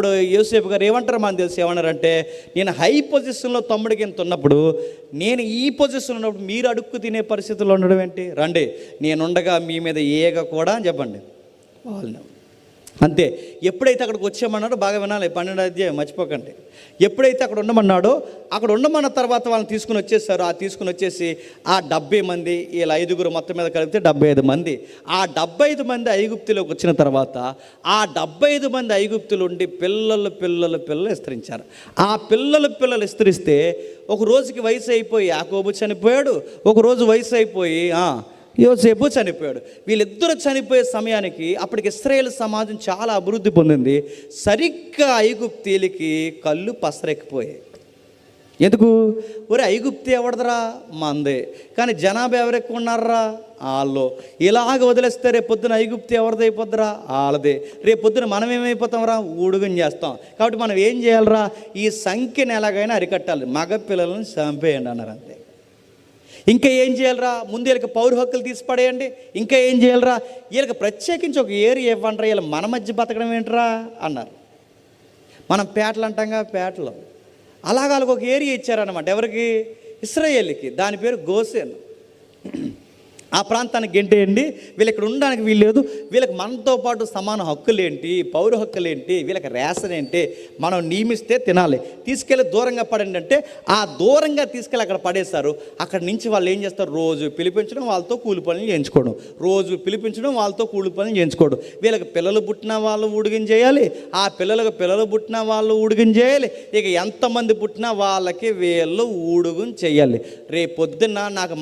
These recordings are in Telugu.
అప్పుడు యోసేపు గారు ఏమంటారు మనకు తెలిసి, ఏమన్నారంటే, నేను హై పొజిషన్లో తమ్ముడికి ఇంత ఉన్నప్పుడు, నేను ఈ పొజిషన్ ఉన్నప్పుడు మీరు అడుక్కు తినే పరిస్థితుల్లో ఉండడం ఏంటి? రండి, నేనుండగా మీ మీద ఏగ కూడా అని చెప్పండి వాళ్ళని. అంతే. ఎప్పుడైతే అక్కడికి వచ్చామన్నాడో బాగా వినాలి, 12వ అధ్యాయం మర్చిపోకండి. ఎప్పుడైతే అక్కడ ఉండమన్నాడో, అక్కడ ఉండమన్న తర్వాత వాళ్ళని తీసుకుని వచ్చేసారు. ఆ తీసుకుని వచ్చేసి ఆ 70 మంది, వీళ్ళ 5గురు మొత్తం మీద కలిపితే 75 మంది, ఆ 75 మంది ఐగుప్తులోకి వచ్చిన తర్వాత ఆ 75 మంది ఐగుప్తులు ఉండి పిల్లలు విస్తరించారు. ఆ పిల్లలు విస్తరిస్తే ఒక రోజుకి వయసు అయిపోయి యాకోబు చనిపోయాడు, ఒకరోజు వయసు అయిపోయి యోసేపు చనిపోయాడు. వీళ్ళిద్దరూ చనిపోయే సమయానికి అప్పటికి ఇశ్రాయేలు సమాజం చాలా అభివృద్ధి పొందింది. సరిగ్గా ఐగుప్తీలకి కళ్ళు పసరెక్కిపోయాయి. ఎందుకు? ఒరే ఐగుప్తి ఎవడదరా? మందే. కానీ జనాభా ఎవరు ఎక్కువ ఉన్నారా? వాళ్ళు. ఇలాగ వదిలేస్తే రేపు పొద్దున ఐగుప్తి ఎవరిది అయిపోద్దిరా? వాళ్ళదే. రేపు పొద్దున మనం ఏమైపోతాంరా? ఊడుగుని చేస్తాం. కాబట్టి మనం ఏం చేయాలరా? ఈ సంఖ్యను ఎలాగైనా అరికట్టాలి, మగ పిల్లలను చంపేయండి అన్నారు. అంతే. ఇంకా ఏం చేయాలరా? ముందు వీళ్ళకి పౌర హక్కులు తీసి పడేయండి. ఇంకా ఏం చేయాలరా? వీళ్ళకి ప్రత్యేకించి ఒక ఏరియా ఇవ్వండిరా, వీళ్ళు మన మధ్య బతకడం ఏంట్రా అన్నారు. మనం పేటలు అంటాంగా, పేటలు అలాగా వాళ్ళకి ఒక ఏరియా ఇచ్చారనమాట. ఎవరికి? ఇశ్రాయేలుకి. దాని పేరు గోసేన్. ఆ ప్రాంతానికి గెంటేయండి, వీళ్ళు ఇక్కడ ఉండడానికి వీల్లేదు, వీళ్ళకి మనతో పాటు సమాన హక్కులు ఏంటి, పౌర హక్కులు ఏంటి, వీళ్ళకి రేషన్ ఏంటి, మనం నియమిస్తే తినాలి, తీసుకెళ్ళి దూరంగా పడండి అంటే ఆ దూరంగా తీసుకెళ్ళి అక్కడ పడేస్తారు. అక్కడి నుంచి వాళ్ళు ఏం చేస్తారు? రోజు పిలిపించడం, వాళ్ళతో కూలి పనులు చేయించుకోవడం, రోజు పిలిపించడం, వాళ్ళతో కూలి పనులు చేయించుకోవడం. వీళ్ళకి పిల్లలు పుట్టిన వాళ్ళు ఊడిగిన చేయాలి, ఆ పిల్లలు పుట్టిన వాళ్ళు ఊడిగిన చేయాలి. ఇక ఎంతమంది పుట్టినా వాళ్ళకి వీళ్ళు ఊడుగుని చేయాలి. రేపు పొద్దున్న నాకు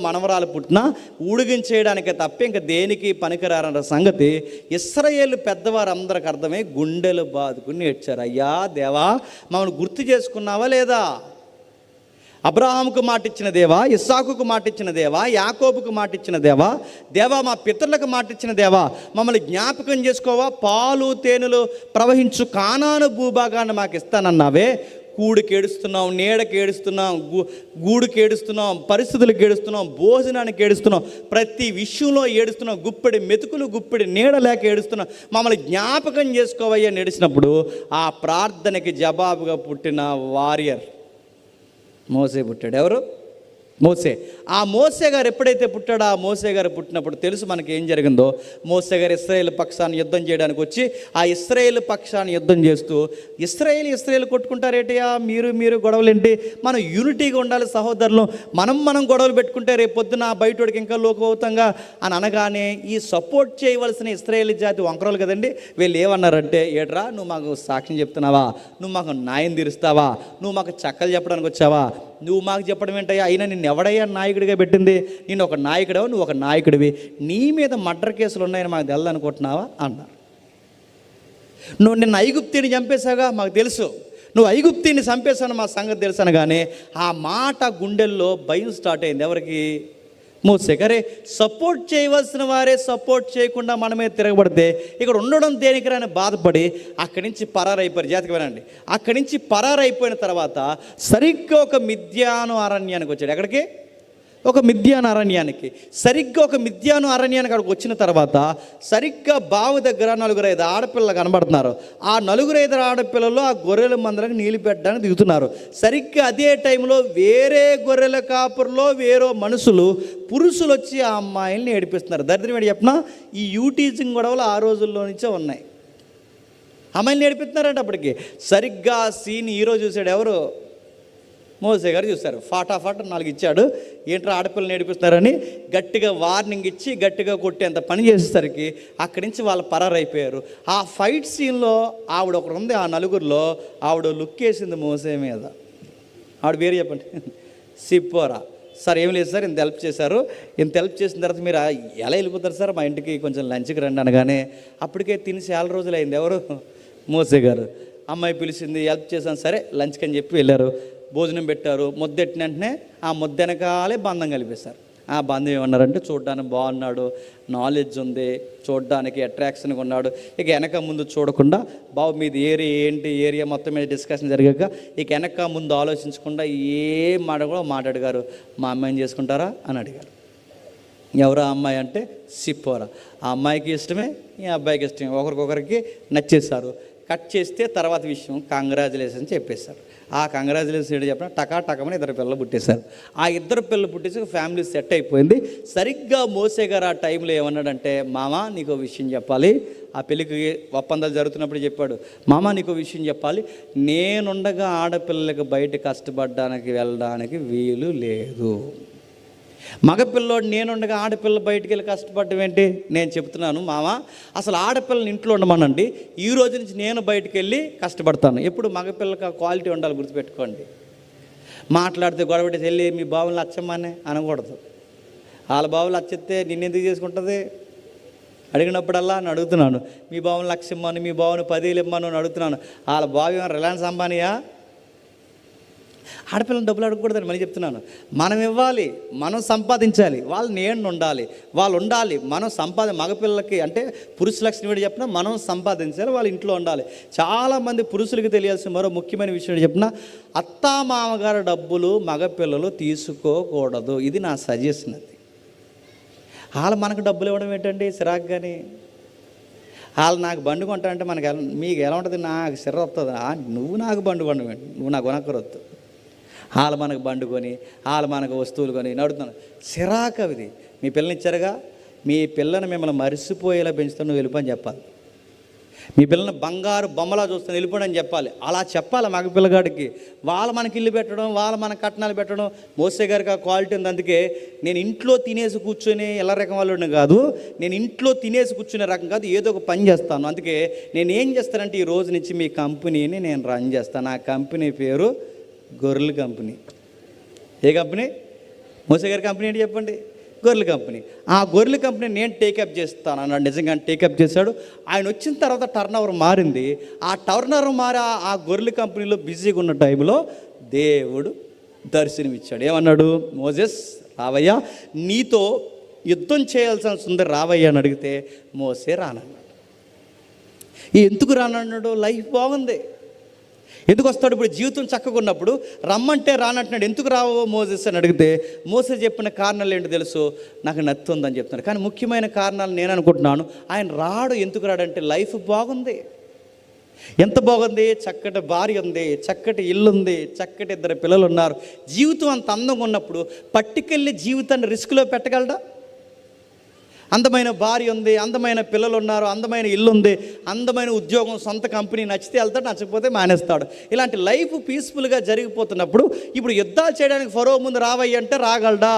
మనవరాలు పుట్టినా ఊడిగించేయడానికే తప్ప ఇంకా దేనికి పనికిరారన్న సంగతి ఇశ్రాయేలు పెద్దవారు అందరికి అర్థమై గుండెలు బాదుకుని ఏడ్చారు. అయ్యా దేవా, మమ్మల్ని గుర్తు చేసుకున్నావా లేదా? అబ్రహాముకు మాట ఇచ్చిన దేవా, ఇస్సాకుకు మాట ఇచ్చిన దేవా, యాకోబుకు మాట ఇచ్చిన దేవా, మా పితరులకు మాట ఇచ్చిన దేవా, మమ్మల్ని జ్ఞాపకం చేసుకోవా? పాలు తేనెలు ప్రవహించు కానాను భూభాగాన్ని మాకు ఇస్తానన్నావే. కూడికి ఏడుస్తున్నాం, నీడకి ఏడుస్తున్నాం, గూడుకి ఏడుస్తున్నాం, పరిస్థితులకు ఏడుస్తున్నాం, భోజనానికి ఏడుస్తున్నాం, ప్రతి విషయంలో ఏడుస్తున్నాం, గుప్పెడి మెతుకులు గుప్పెడి నీడ లేక ఏడుస్తున్నాం, మమ్మల్ని జ్ఞాపకం చేసుకోవయ్యా ఏడిచినప్పుడు ఆ ప్రార్థనకి జవాబుగా పుట్టిన వారియర్ మోసే పుట్టాడు. ఎవరు? మోసే. ఆ మోసే గారు ఎప్పుడైతే పుట్టాడో, ఆ మోసే గారు పుట్టినప్పుడు తెలుసు మనకి ఏం జరిగిందో. మోసే గారు ఇశ్రాయేలు పక్షాన్ని యుద్ధం చేయడానికి వచ్చి ఆ ఇశ్రాయేలు పక్షాన్ని యుద్ధం చేస్తూ ఇశ్రాయేలు కొట్టుకుంటారేటయా, మీరు గొడవలేంటి, మనం యూనిటీగా ఉండాలి సహోదరులు, మనం గొడవలు పెట్టుకుంటే రేపు పొద్దున బయటోడికి ఇంకా లోకవుతంగా అని అనగానే ఈ సపోర్ట్ చేయవలసిన ఇశ్రాయేలు జాతి వంకరలు కదండి, వీళ్ళు ఏమన్నారంటే, ఏట్రా నువ్వు మాకు సాక్ష్యం చెప్తున్నావా, నువ్వు మాకు న్యాయం తీరుస్తావా, నువ్వు మాకు చక్కలు చెప్పడానికి వచ్చావా, నువ్వు మాకు చెప్పడం ఏంటయ్యా, అయినా నిన్ను ఎవడయ్యా నాయకుడిగా పెట్టింది, నేను ఒక నాయకుడవు, నువ్వు ఒక నాయకుడివి, నీ మీద మర్డర్ కేసులు ఉన్నాయని మాకు తెలదనుకుంటున్నావా అన్నారు. నువ్వు నిన్న ఐగుప్తిని చంపేశావుగా, మాకు తెలుసు, నువ్వు ఐగుప్తిని చంపేశాను మా సంగతి తెలుసు అనగానే ఆ మాట గుండెల్లో భయం స్టార్ట్ అయింది. ఎవరికి? మోసే. అరే, సపోర్ట్ చేయవలసిన వారే సపోర్ట్ చేయకుండా మనమే తిరగబడితే ఇక్కడ ఉండడం దేనికి రాని బాధపడి అక్కడి నుంచి పరారైపోయారు. జాతికి వినండి, అక్కడి నుంచి పరారైపోయిన తర్వాత సరిగ్గా ఒక మిద్యాను అరణ్యానికి వచ్చాడు. ఎక్కడికి? ఒక మిద్యాను అరణ్యానికి. సరిగ్గా ఒక మిద్యాను అరణ్యానికి అక్కడికి వచ్చిన తర్వాత సరిగ్గా బావి దగ్గర 4-5 ఆడపిల్లలు కనబడుతున్నారు. ఆ 4-5 ఆడపిల్లలు ఆ గొర్రెల మందలకు నీళ్ళు పెట్టడానికి దిగుతున్నారు. సరిగ్గా అదే టైంలో వేరే గొర్రెల కాపురలో వేరే పురుషులు వచ్చి ఆ అమ్మాయిల్ని ఏడిపిస్తున్నారు. దరిద్రం ఏంటి చెప్పినా, ఈ యూటీజింగ్ గొడవలు ఆ రోజుల్లో నుంచే ఉన్నాయి. అమ్మాయిని ఏడిపిస్తున్నారంటే అప్పటికి సరిగ్గా సీన్ ఈరోజు చూశాడు. ఎవరు? మోసే గారు చూశారు. ఫాటాఫాట 4 ఇచ్చాడు. ఏంట్రా ఆడపిల్లని ఏడిపిస్తున్నారని గట్టిగా వార్నింగ్ ఇచ్చి గట్టిగా కొట్టేంత పని చేసేసరికి అక్కడి నుంచి వాళ్ళు పరారైపోయారు. ఆ ఫైట్ సీన్లో ఆవిడ ఒకరు ఉంది, ఆ 4గురిలో ఆవిడ లుక్ వేసింది మోసే మీద. ఆవిడ పేరు చెప్పండి. సిప్పోరా. సార్ ఏం లేదు సార్, ఇంత హెల్ప్ చేశారు, ఇంత హెల్ప్ చేసిన తర్వాత మీరు ఎలా వెళ్ళిపోతారు సార్, మా ఇంటికి కొంచెం లంచ్కి రండి అనగానే అప్పటికే తిని చాలా రోజులు అయింది. ఎవరు? మోసే గారు. అమ్మాయి పిలిచింది, హెల్ప్ చేశాను, సరే లంచ్కి అని చెప్పి వెళ్ళారు. భోజనం పెట్టారు. ముద్దెట్టిన వెంటనే ఆ ముద్ద వెనకాలే బంధం కలిపేశారు. ఆ బంధం ఏమన్నారంటే, చూడడానికి బాగున్నాడు, నాలెడ్జ్ ఉంది, చూడడానికి అట్రాక్షన్గా ఉన్నాడు, ఇక వెనక ముందు చూడకుండా బాబు మీది ఏరియా మొత్తం మీద డిస్కషన్ జరిగాక ఇక వెనక ముందు ఆలోచించకుండా ఏం మాట కూడా మాట్లాడగారు. మా అమ్మాయిని చేసుకుంటారా అని అడిగారు. ఎవరా అమ్మాయి అంటే సిప్పోరా. ఆ అమ్మాయికి ఇష్టమే, ఈ అబ్బాయికి ఇష్టమే, ఒకరికొకరికి నచ్చేశారు. కట్ చేస్తే తర్వాత విషయం కంగ్రాచులేషన్స్ చెప్పేశారు. ఆ కంగ్రాచులేషన్స్ ఏంటో చెప్పిన టకాటకమని 2 పిల్లలు పుట్టేశారు. ఆ 2 పిల్లలు పుట్టేసి ఫ్యామిలీ సెట్ అయిపోయింది. సరిగ్గా మోసే గారు ఆ టైంలో ఏమన్నాడంటే, మామ నీకు విషయం చెప్పాలి. ఆ పెళ్ళికి ఒప్పందాలు జరుగుతున్నప్పుడు చెప్పాడు, మామ నీకు విషయం చెప్పాలి, నేనుండగా ఆడపిల్లలకు బయట కష్టపడడానికి వెళ్ళడానికి వీలు లేదు. మగపిల్లోడు నేనుండగా ఆడపిల్ల బయటికి వెళ్ళి కష్టపడడం ఏంటి? నేను చెప్తున్నాను మామ, అసలు ఆడపిల్లని ఇంట్లో ఉండమనండి, ఈ రోజు నుంచి నేను బయటికి వెళ్ళి కష్టపడతాను. ఎప్పుడు మగపిల్లకి ఆ క్వాలిటీ ఉండాలి, గుర్తుపెట్టుకోండి. మాట్లాడితే గొడవటి వెళ్ళి మీ బావులు నచ్చమ్మని అనకూడదు. వాళ్ళ బావులు నచ్చితే నిన్నెందుకు చేసుకుంటుంది? అడిగినప్పుడల్లా నేను అడుగుతున్నాను, మీ బావులు లక్షమ్మను, మీ బావును 10,000 ఇమ్మను అని అడుగుతున్నాను. వాళ్ళ బావు ఏమైనా రిలయన్స్ అంబానీయా? ఆడపిల్లలు డబ్బులు అడగకూడదని మళ్ళీ చెప్తున్నాను. మనం ఇవ్వాలి, మనం సంపాదించాలి, వాళ్ళు నేను ఉండాలి, వాళ్ళు ఉండాలి, మనం మగపిల్లలకి అంటే పురుష లక్షణం ఏంటి చెప్పినా మనం సంపాదించాలి, వాళ్ళు ఇంట్లో ఉండాలి. చాలామంది పురుషులకి తెలియాల్సిన మరో ముఖ్యమైన విషయం చెప్పిన, అత్తా మామగారు డబ్బులు మగపిల్లలు తీసుకోకూడదు. ఇది నా సజెషన్. అది వాళ్ళు మనకు డబ్బులు ఇవ్వడం ఏంటండి సిరాకు? కానీ వాళ్ళు నాకు బండి కొంటానంటే మనకి మీకు ఎలా ఉంటుంది? నాకు సిర్ర వస్తుంది. నువ్వు నాకు బండి కొండవేంటి, నువ్వు నాకు కొనక్కరొద్దు. వాళ్ళు మనకు బండి కొని, వాళ్ళు మనకు వస్తువులు కొని నడుతున్నాను. సిరాకు అవిది. మీ పిల్లని ఇచ్చారుగా, మీ పిల్లని మిమ్మల్ని మరిసిపోయేలా పెంచుతాను, నువ్వు వెళ్ళిపోని చెప్పాలి. మీ పిల్లని బంగారు బొమ్మలా చూస్తాను, వెళ్ళిపోండి అని చెప్పాలి. అలా చెప్పాలి మగ పిల్లగాడికి. వాళ్ళు మనకి ఇల్లు పెట్టడం, వాళ్ళు మన కట్నాలు పెట్టడం. మోసే గారికి ఆ క్వాలిటీ ఉంది. అందుకే నేను ఇంట్లో తినేసి కూర్చొని ఎలా రకం వాళ్ళని కాదు, నేను ఇంట్లో తినేసి కూర్చునే రకం కాదు, ఏదో ఒక పని చేస్తాను. అందుకే నేను ఏం చేస్తానంటే, ఈ రోజు నుంచి మీ కంపెనీని నేను రన్ చేస్తాను. ఆ కంపెనీ పేరు గొర్రెల కంపెనీ. ఏ కంపెనీ? మోసే గారి కంపెనీ ఏంటి చెప్పండి? గొర్రెల కంపెనీ. ఆ గొర్రెల కంపెనీ నేను టేకప్ చేస్తాను అన్నాడు. నిజంగా టేకప్ చేశాడు. ఆయన వచ్చిన తర్వాత టర్న్ మారింది. ఆ టర్న్ మారి ఆ గొర్రెల కంపెనీలో బిజీగా ఉన్న టైంలో దేవుడు దర్శనం ఇచ్చాడు. ఏమన్నాడు? మోసెస్ రావయ్యా, నీతో యుద్ధం చేయాల్సిన ఉంది రావయ్యా అని అడిగితే మోసే రానన్నాడు. ఎందుకు రానన్నాడు? లైఫ్ బాగుంది. ఎందుకు వస్తాడు? ఇప్పుడు జీవితం చక్కగా ఉన్నప్పుడు రమ్మంటే రానంటున్నాడు. ఎందుకు రావో మోసెస్ అని అడిగితే మోసే చెప్పిన కారణాలు ఏంటో తెలుసు, నాకు నత్తి ఉందని చెప్తున్నాడు. కానీ ముఖ్యమైన కారణాలు నేను అనుకుంటున్నాను, ఆయన రాడు. ఎందుకు రాడంటే లైఫ్ బాగుంది. ఎంత బాగుంది? చక్కటి భార్య ఉంది, చక్కటి ఇల్లు ఉంది, చక్కటి 2 పిల్లలు ఉన్నారు. జీవితం అంత అందంగా ఉన్నప్పుడు పట్టుకెళ్ళి జీవితాన్ని రిస్క్లో పెట్టగలడా? అందమైన భార్య ఉంది, అందమైన పిల్లలు ఉన్నారు, అందమైన ఇల్లు ఉంది, అందమైన ఉద్యోగం, సొంత కంపెనీ, నచ్చితే వెళ్తాడు, నచ్చకపోతే మానేస్తాడు. ఇలాంటి లైఫ్ పీస్ఫుల్గా జరిగిపోతున్నప్పుడు ఇప్పుడు యుద్ధాలు చేయడానికి ఫరో ముందు రావయ్య అంటే రాగలడా?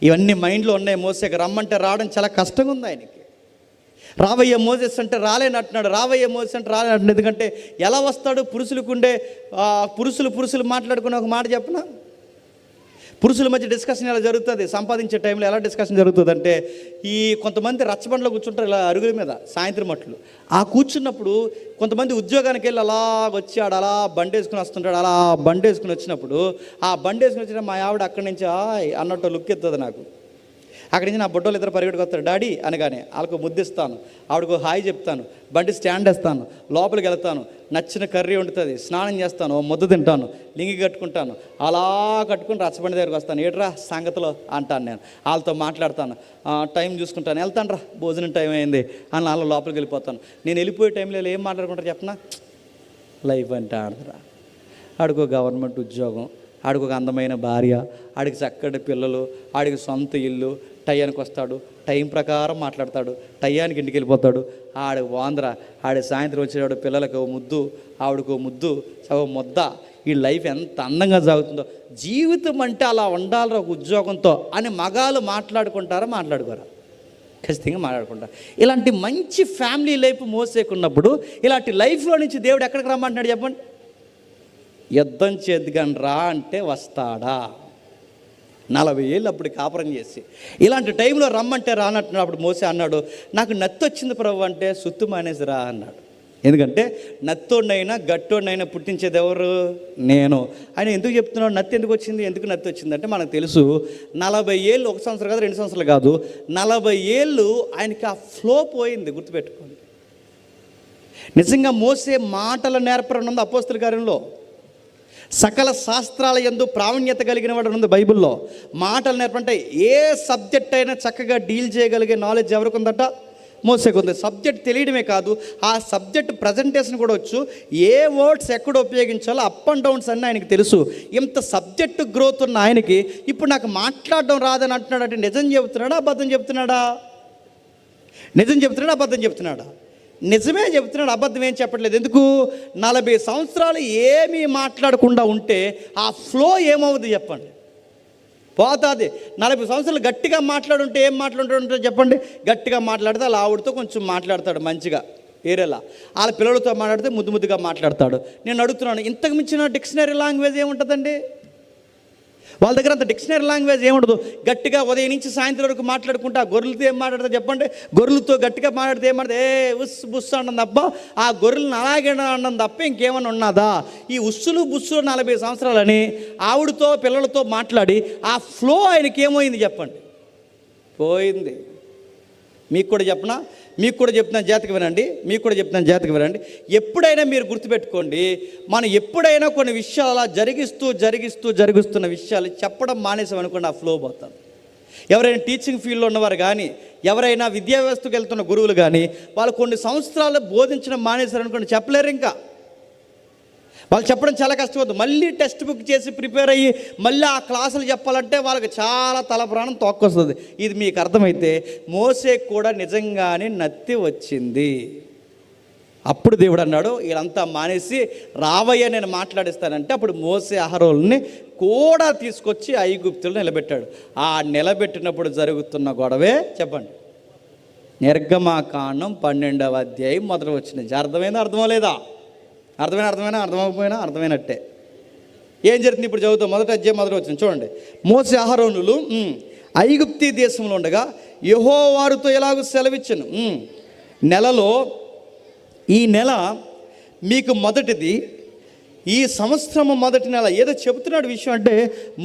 ఇవన్నీ మైండ్లో ఉన్నాయి. మోసేకి రమ్మంటే రావడం చాలా కష్టంగా ఉంది ఆయనకి. రావయ్య మోసెస్ అంటే రాలేనట్టున్నాడు, రావయ్య మోసెస్ అంటే రాలేనట్టున్నాడు. ఎందుకంటే ఎలా వస్తాడు? పురుషులకుండే పురుషులు మాట్లాడుకునే ఒక మాట చెప్పనా, పురుషుల మధ్య డిస్కషన్ ఎలా జరుగుతుంది? సంపాదించే టైంలో ఎలా డిస్కషన్ జరుగుతుంది అంటే, ఈ కొంతమంది రచ్చబండలో కూర్చుంటారు ఇలా అరుగుల మీద సాయంత్రం మట్లు. ఆ కూర్చున్నప్పుడు కొంతమంది ఉద్యోగానికి వెళ్ళి అలా వచ్చి అలా బండి వేసుకుని వస్తుంటాడు. అలా బండి వేసుకుని వచ్చినప్పుడు ఆ బండి వేసుకుని వచ్చిన మా ఆవిడ అక్కడి నుంచి అన్నట్టు లుక్ ఎత్తుంది నాకు. అక్కడి నుంచి నా బొడ్డోళ్ళు 2 పరిగెట్టుకొస్తారు, డాడీ అనగానే వాళ్ళకు ముద్దిస్తాను, ఆవిడకు హాయ్ చెప్తాను, బండి స్టాండ్ వేస్తాను, లోపలికి వెళ్తాను, నచ్చిన కర్రీ వండుతుంది, స్నానం చేస్తాను, ముద్ద తింటాను, లింగి కట్టుకుంటాను, అలా కట్టుకుని రచ్చబండి దగ్గరికి వస్తాను. ఏట్రా సంగతిలో అంటాను. నేను వాళ్ళతో మాట్లాడతాను, టైం చూసుకుంటాను, వెళ్తాను రా భోజనం టైం అయింది అని వాళ్ళ లోపలికి వెళ్ళిపోతాను. నేను వెళ్ళిపోయే టైంలో ఏం మాట్లాడుకుంటారు చెప్పనా? లైఫ్ అంటే ఆడదురా, ఆడికో గవర్నమెంట్ ఉద్యోగం, ఆడికి ఒక అందమైన భార్య, ఆడికి చక్కటి పిల్లలు, ఆడికి సొంత ఇల్లు, టయానికి వస్తాడు, టైం ప్రకారం మాట్లాడతాడు, టయానికి ఇంటికి వెళ్ళిపోతాడు. ఆడికి వాంద్ర, ఆడి సాయంత్రం వచ్చేవాడు పిల్లలకు ముద్దు, ఆవిడకు ముద్దు, ముద్ద. ఈ లైఫ్ ఎంత అందంగా సాగుతుందో. జీవితం అంటే అలా ఉండాలి ఒక ఉద్యోగంతో అని మగాళ్ళు మాట్లాడుకోరా? ఖచ్చితంగా మాట్లాడుకుంటారు. ఇలాంటి మంచి ఫ్యామిలీ లైఫ్ మోసేకున్నప్పుడు ఇలాంటి లైఫ్లో నుంచి దేవుడు ఎక్కడికి రమ్మంటున్నాడు చెప్పండి? యుద్ధం చేద్దుగాని రా అంటే వస్తాడా? 40 ఏళ్ళు అప్పుడు కాపురం చేసి ఇలాంటి టైంలో రమ్మంటే రానట్టున్నాడు. అప్పుడు మోసే అన్నాడు, నాకు నత్తి వచ్చింది ప్రభు అంటే సుత్తు మానేసి రా అన్నాడు. ఎందుకంటే నత్తోడినైనా గట్టోడినైనా పుట్టించేది ఎవరు? నేను. ఆయన ఎందుకు చెప్తున్నాడు? నత్తి ఎందుకు వచ్చింది? ఎందుకు నత్తి వచ్చిందంటే మనకు తెలుసు, 40 ఏళ్ళు, 1 సంవత్సరం కాదు, 2 సంవత్సరాలు కాదు, 40 ఏళ్ళు ఆయనకి ఆ ఫ్లో పోయింది. గుర్తుపెట్టుకోండి. నిజంగా మోసే మాటల నేర్పడం ఉంది అపోస్తల కార్యంలో. సకల శాస్త్రాల యందు ప్రావీణ్యత కలిగిన వాడు ఉంది బైబిల్లో. మాటలు నేర్పంటే ఏ సబ్జెక్ట్ అయినా చక్కగా డీల్ చేయగలిగే నాలెడ్జ్ ఎవరికి ఉందట? మోసేకు ఉంది. సబ్జెక్ట్ తెలియడమే కాదు, ఆ సబ్జెక్ట్ ప్రజెంటేషన్ కూడా వచ్చు. ఏ వర్డ్స్ ఎక్కడ ఉపయోగించాలో అప్ అండ్ డౌన్స్ అన్నీ ఆయనకి తెలుసు. ఇంత సబ్జెక్ట్ గ్రోత్ ఉన్న ఆయనకి ఇప్పుడు నాకు మాట్లాడడం రాదని అంటున్నాడు అంటే నిజం చెబుతున్నాడా అబద్ధం చెప్తున్నాడా? నిజం చెప్తున్నాడా అబద్ధం చెప్తున్నాడా? నిజమే చెప్తున్నాడు, అబద్ధం ఏం చెప్పట్లేదు. ఎందుకు? 40 సంవత్సరాలు ఏమీ మాట్లాడకుండా ఉంటే ఆ ఫ్లో ఏమవుతుంది చెప్పండి? పోతుంది. 40 సంవత్సరాలు గట్టిగా మాట్లాడుంటే ఏం మాట్లాడుతుంటే చెప్పండి? గట్టిగా మాట్లాడితే వాళ్ళ ఆవిడతో కొంచెం మాట్లాడతాడు మంచిగా, ఏరేలా. వాళ్ళ పిల్లలతో మాట్లాడితే ముద్దుగా మాట్లాడతాడు. నేను అడుగుతున్నాను, ఇంతకు మించిన డిక్షనరీ లాంగ్వేజ్ ఏముంటుందండి? వాళ్ళ దగ్గర అంత డిక్షనరీ లాంగ్వేజ్ ఏముండదు. గట్టిగా ఉదయం నుంచి సాయంత్రం వరకు మాట్లాడుకుంటే ఆ గొర్రెలతో ఏం మాట్లాడతా చెప్పండి? గొర్రెలతో గట్టిగా మాట్లాడితే ఏం మాట్లాడితే ఉస్ బుస్ అన్నది తప్ప, ఆ గొర్రెలను అలాగే అన్నది తప్ప ఇంకేమన్నా ఉన్నదా? ఈ ఉస్సులు బుస్సులు 40 సంవత్సరాలని ఆవిడతో పిల్లలతో మాట్లాడి ఆ ఫ్లో ఆయనకి ఏమైంది చెప్పండి? పోయింది. మీకు కూడా చెప్తున్నాను జాగ్రత్తగా వినండి. ఎప్పుడైనా మీరు గుర్తుపెట్టుకోండి, మనం ఎప్పుడైనా కొన్ని విషయాలు అలా జరిగిస్తున్న విషయాలు చెప్పడం మానేసామనుకోండి, ఆ ఫ్లో పోతుంది. ఎవరైనా టీచింగ్ ఫీల్డ్లో ఉన్నవారు కానీ, ఎవరైనా విద్యా వ్యవస్థకు వెళ్తున్న గురువులు కానీ, వాళ్ళు కొన్ని సంవత్సరాలు బోధించడం మానేశారనుకోండి, చెప్పలేరు. ఇంకా వాళ్ళు చెప్పడం చాలా కష్టమవుతుంది. మళ్ళీ టెక్స్ట్ బుక్ చేసి ప్రిపేర్ అయ్యి మళ్ళీ ఆ క్లాసులు చెప్పాలంటే వాళ్ళకి చాలా తలప్రాణం తోక్కొస్తుంది. ఇది మీకు అర్థమైతే మోసేకు కూడా నిజంగానే నత్తి వచ్చింది. అప్పుడు దేవుడు అన్నాడు, వీళ్ళంతా మానేసి రావయ్య నేను మాట్లాడిస్తానంటే అప్పుడు మోసే అహరోల్ని కూడా తీసుకొచ్చి ఐగుప్తులు నిలబెట్టాడు. ఆ నిలబెట్టినప్పుడు జరుగుతున్న గొడవే చెప్పండి, నిర్గమాకాండం 12వ అధ్యాయం మొదటి వచ్చింది. అర్థమైందా? అర్థమో లేదా? అర్థమైనట్టే. ఏం జరుగుతుంది ఇప్పుడు చదువుతాం. మొదటి అధ్యాయం మొదటి వచ్చింది చూడండి. మోసే అహరోనులు ఐగుప్తీ దేశంలో ఉండగా యెహోవా వారితో ఎలాగూ సెలవిచ్చెను, నెలలో ఈ నెల మీకు మొదటిది, ఈ సంవత్సరము మొదటి నెల. ఏదో చెబుతున్నాడు విషయం అంటే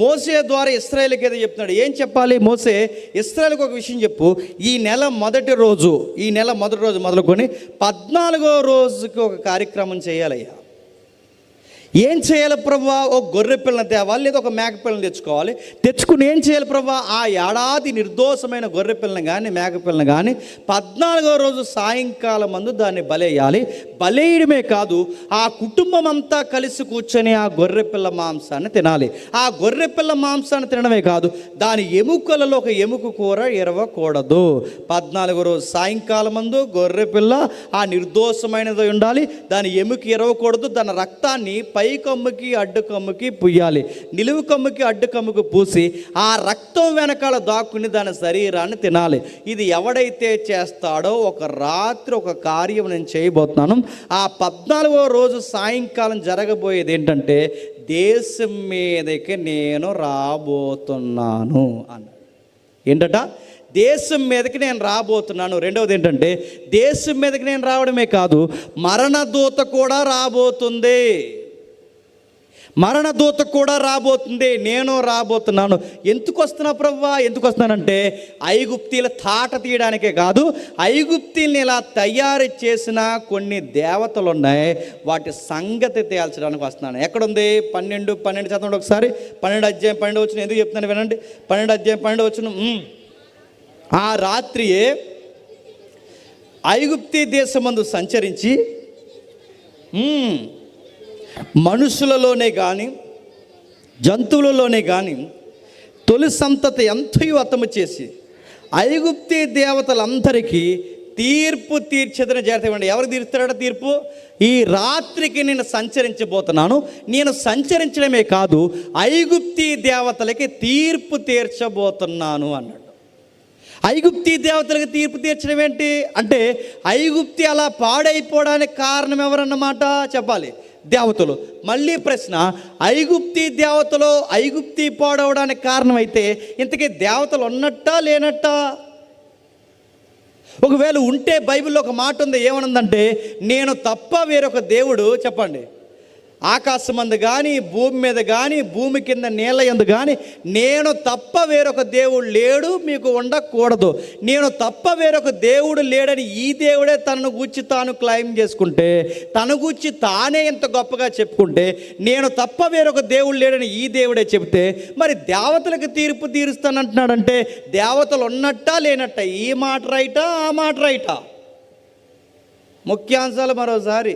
మోసే ద్వారా ఇశ్రాయేలుకి ఏదో చెప్తున్నాడు. ఏం చెప్పాలి? మోసే ఇశ్రాయేలుకి ఒక విషయం చెప్పు, ఈ నెల మొదటి రోజు మొదలుకొని 14వ రోజుకి ఒక కార్యక్రమం చేయాలయ్యా. ఏం చేయాలి ప్రభువా? ఒక గొర్రె పిల్లని తేవాలి, లేదా ఒక మేక పిల్లని తెచ్చుకుని ఏం చేయాలి ప్రభువా? ఆ ఏడాది నిర్దోషమైన గొర్రె పిల్లని కానీ మేక పిల్లని కానీ 14వ రోజు సాయంకాలం మందు దాన్ని బలేయాలి. బలేయడమే కాదు, ఆ కుటుంబం అంతా కలిసి కూర్చొని ఆ గొర్రె పిల్ల మాంసాన్ని తినాలి. ఆ గొర్రె పిల్ల మాంసాన్ని తినడమే కాదు, దాని ఎముకలలో ఒక ఎముక కూర ఇరవకూడదు. 14వ రోజు సాయంకాలం మందు గొర్రె పిల్ల ఆ నిర్దోషమైనది ఉండాలి, దాని ఎముక ఇరవకూడదు. దాని రక్తాన్ని పై కొమ్ముకి అడ్డు కొమ్ముకి పూయాలి, నిలువు కొమ్ముకి అడ్డు కొమ్ముకి పూసి ఆ రక్తం వెనకాల దాక్కుని దాని శరీరాన్ని తినాలి. ఇది ఎవడైతే చేస్తాడో ఒక రాత్రి ఒక కార్యం నేను చేయబోతున్నాను. ఆ 14వ రోజు సాయంకాలం జరగబోయేది ఏంటంటే దేశం మీదకి నేను రాబోతున్నాను అన్నాడు. ఏంటట? దేశం మీదకి నేను రాబోతున్నాను. రెండవది ఏంటంటే దేశం మీదకి నేను రావడమే కాదు, మరణదూత కూడా రాబోతుంది. మరణదూత కూడా రాబోతుంది. నేను రాబోతున్నాను. ఎందుకు వస్తున్నా ప్రభువా? ఎందుకు వస్తున్నానంటే ఐగుప్తీల తాట తీయడానికే కాదు, ఐగుప్తీల్ని ఇలా తయారు చేసిన కొన్ని దేవతలు ఉన్నాయి, వాటి సంగతి తేల్చడానికి వస్తున్నాను. ఎక్కడుంది? 12 చదవండి ఒకసారి. 12 అధ్యాయం 12 వచనం ఎందుకు చెప్తున్నాను వినండి. 12 అధ్యాయం 12 వచనం. ఆ రాత్రియే ఐగుప్తీ దేశమందు సంచరించి మనుషులలోనే కానీ జంతువులలోనే కానీ తొలి సంతతి ఎంతయు హతము చేసి ఐగుప్తీ దేవతలందరికీ తీర్పు తీర్చేదని జాగ్రత్త. ఎవరికి తీరుస్తాడట తీర్పు? ఈ రాత్రికి నేను సంచరించబోతున్నాను. నేను సంచరించడమే కాదు, ఐగుప్తీ దేవతలకి తీర్పు తీర్చబోతున్నాను అన్నాడు. ఐగుప్తీ దేవతలకు తీర్పు తీర్చడం ఏంటి అంటే ఐగుప్తి అలా పాడైపోవడానికి కారణం ఎవరన్నమాట చెప్పాలి, దేవతలు. మళ్ళీ ప్రశ్న, ఐగుప్తీ దేవతలు ఐగుప్తి పాడవడానికి కారణమైతే ఇంతకీ దేవతలు ఉన్నట్టా లేనట్టా? ఒకవేళ ఉంటే బైబిల్లో ఒక మాట ఉంది, ఏమనుందంటే నేను తప్ప వేరొక దేవుడు చెప్పండి ఆకాశమందు కానీ, భూమి మీద కానీ, భూమి కింద నీళ్ళ యందు కానీ నేను తప్ప వేరొక దేవుడు లేడు, మీకు ఉండకూడదు. నేను తప్ప వేరొక దేవుడు లేడని ఈ దేవుడే తనను గూర్చి తాను క్లెయిమ్ చేసుకుంటే, తన గూర్చి తానే ఎంత గొప్పగా చెప్పుకుంటే, నేను తప్ప వేరొక దేవుడు లేడని ఈ దేవుడే చెబితే, మరి దేవతలకు తీర్పు తీరుస్తానంటున్నాడంటే దేవతలు ఉన్నట్టా లేనట్టా? ఈ మాట రైటా, ఆ మాట రైటా? ముఖ్యాంశాలు మరోసారి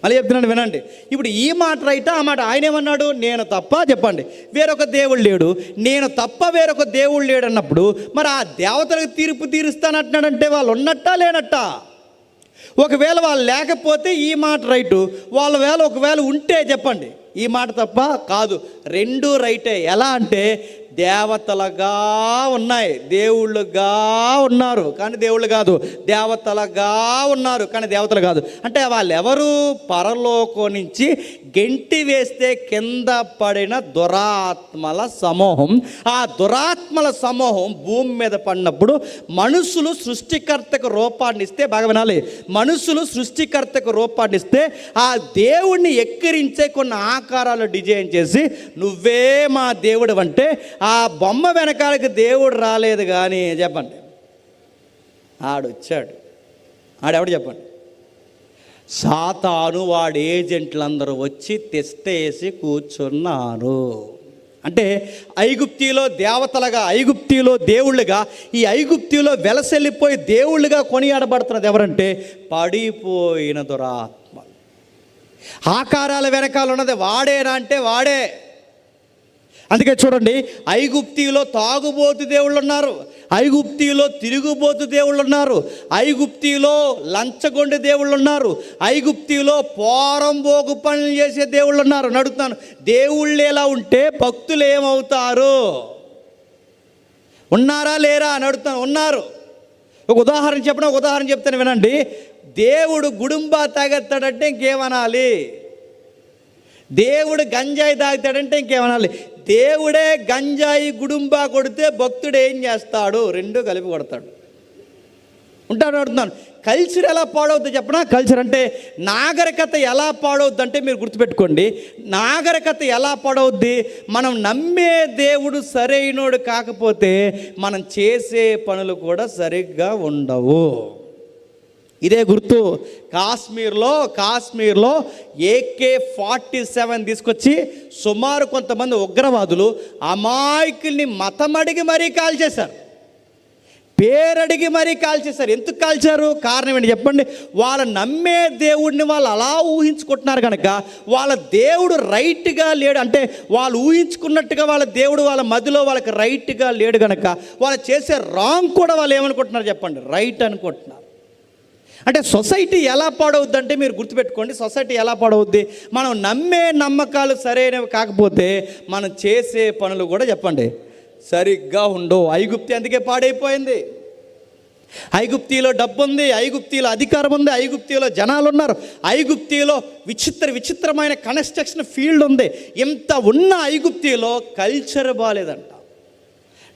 మళ్ళీ చెప్తున్నాను వినండి. ఇప్పుడు ఈ మాట రైటా, ఆ మాట? ఆయన ఏమన్నాడు? నేను తప్ప, చెప్పండి, వేరొక దేవుడు లేడు. నేను తప్ప వేరొక దేవుడు లేడు అన్నప్పుడు మరి ఆ దేవతలకు తీర్పు తీరుస్తానంటున్నాడంటే వాళ్ళు ఉన్నట్టా లేనట్టా? ఒకవేళ వాళ్ళు లేకపోతే ఈ మాట రైటు, ఒకవేళ ఉంటే చెప్పండి ఈ మాట తప్ప కాదు, రెండు రైటే. ఎలా అంటే దేవతలుగా ఉన్నాయి, దేవుళ్ళుగా ఉన్నారు కానీ దేవుళ్ళు కాదు, దేవతలుగా ఉన్నారు కానీ దేవతలు కాదు. అంటే వాళ్ళు ఎవరు? పరలోకం నుంచి గెంటి వేస్తే కింద పడిన దురాత్మల సమూహం. ఆ దురాత్మల సమూహం భూమి మీద పడినప్పుడు మనుషులు సృష్టికర్తకు రూపాన్ని ఇస్తే, బాగా వినాలి, మనుషులు సృష్టికర్తకు రూపాన్ని ఇస్తే ఆ దేవుణ్ణి ఎక్కిరించే కొన్ని ఆకారాలు డిజైన్ చేసి నువ్వే మా దేవుడు అంటే ఆ బొమ్మ వెనకాలకి దేవుడు రాలేదు కానీ చెప్పండి, ఆడొచ్చాడు. ఆడెవడు చెప్పండి? సాతాను వాడి ఏజెంట్లందరూ వచ్చి తెస్తేసి కూర్చున్నారు. అంటే ఐగుప్తిలో దేవతలుగా, ఐగుప్తిలో దేవుళ్ళుగా, ఈ ఐగుప్తిలో వెలసెల్లిపోయి దేవుళ్ళుగా కొనియాడబడుతున్నది ఎవరంటే పడిపోయిన దురాత్మ. ఆకారాల వెనకాల ఉన్నది వాడేనా అంటే వాడే. అందుకే చూడండి, ఐగుప్తిలో తాగుబోతు దేవుళ్ళు ఉన్నారు, ఐగుప్తిలో తిరుగుబోతు దేవుళ్ళు ఉన్నారు, ఐగుప్తిలో లంచగొండి దేవుళ్ళు ఉన్నారు, ఐగుప్తిలో పోరంబోగు పనులు చేసే దేవుళ్ళు ఉన్నారు. నడుతున్నాను, దేవుళ్ళు ఎలా ఉంటే భక్తులు ఏమవుతారు? ఉన్నారా లేరా అని అడుగుతాను. ఉన్నారు. ఒక ఉదాహరణ చెప్తాను వినండి. దేవుడు గుడుంబా తాగెత్తాడంటే ఇంకేమనాలి? దేవుడు గంజాయి తాగుతాడంటే ఇంకేమనాలి? దేవుడే గంజాయి గుడుంబా కొడితే భక్తుడు ఏం చేస్తాడు? రెండు కలిపి కొడతాడు. ఉంటాడు. అడుగుతున్నాను, కల్చర్ ఎలా పాడవుద్ది చెప్పనా? కల్చర్ అంటే నాగరికత ఎలా పాడవుద్ది అంటే మీరు గుర్తుపెట్టుకోండి, నాగరికత ఎలా పాడవుద్ది? మనం నమ్మే దేవుడు సరైనోడు కాకపోతే మనం చేసే పనులు కూడా సరిగ్గా ఉండవు. ఇదే గుర్తు. కాశ్మీర్లో AK-47 తీసుకొచ్చి సుమారు కొంతమంది ఉగ్రవాదులు అమాయకుల్ని మతమడిగి మరీ కాల్చేశారు, పేరడిగి మరీ కాల్చేశారు. ఎందుకు కాల్చారు? కారణం ఏంటి చెప్పండి? వాళ్ళు నమ్మే దేవుడిని వాళ్ళు అలా ఊహించుకుంటున్నారు కనుక వాళ్ళ దేవుడు రైట్గా లేడు, అంటే వాళ్ళు ఊహించుకున్నట్టుగా వాళ్ళ దేవుడు వాళ్ళ మధ్యలో వాళ్ళకి రైట్గా లేడు కనుక వాళ్ళు చేసే రాంగ్ కూడా వాళ్ళు ఏమనుకుంటున్నారు చెప్పండి? రైట్ అనుకుంటున్నారు. అంటే సొసైటీ ఎలా పాడవుద్ది అంటే మీరు గుర్తుపెట్టుకోండి, సొసైటీ ఎలా పాడవుద్ది? మనం నమ్మే నమ్మకాలు సరైనవి కాకపోతే మనం చేసే పనులు కూడా చెప్పండి సరిగ్గా ఉండవు. ఐగుప్తి అందుకే పాడైపోయింది. ఐగుప్తిలో డబ్బు ఉంది, ఐగుప్తిలో అధికారం ఉంది, ఐగుప్తిలో జనాలు ఉన్నారు, ఐగుప్తిలో విచిత్రమైన కన్స్ట్రక్షన్ ఫీల్డ్ ఉంది. ఇంత ఉన్న ఐగుప్తిలో కల్చర్ బాలేదంట,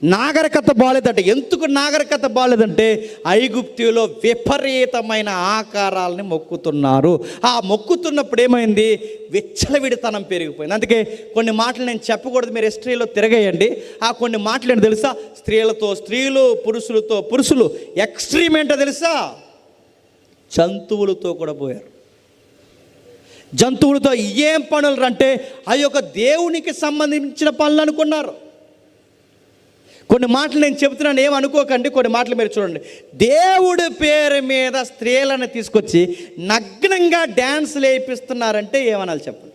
నాగరికత బాలేదంటే. ఎందుకు నాగరికత బాలేదంటే ఐగుప్తిలో విపరీతమైన ఆకారాలని మొక్కుతున్నారు. ఆ మొక్కుతున్నప్పుడు ఏమైంది? విచ్చలవిడితనం పెరిగిపోయింది. అందుకే కొన్ని మాటలు నేను చెప్పకూడదు, మీరు హిస్టరీలో తిరగేయండి. ఆ కొన్ని మాటలు ఏంటో తెలుసా? స్త్రీలతో స్త్రీలు, పురుషులతో పురుషులు, ఎక్స్ట్రీమ్ ఏంటో తెలుసా? జంతువులతో కూడా పోయారు. జంతువులతో ఏం పనులు అంటే ఆ యొక్క దేవునికి సంబంధించిన పనులు అనుకున్నారు. కొన్ని మాటలు నేను చెబుతున్నాను, ఏమనుకోకండి. కొన్ని మాటలు మీరు చూడండి. దేవుడి పేరు మీద స్త్రీలను తీసుకొచ్చి నగ్నంగా డ్యాన్సులు వేయిస్తున్నారంటే ఏమనాలి చెప్పండి?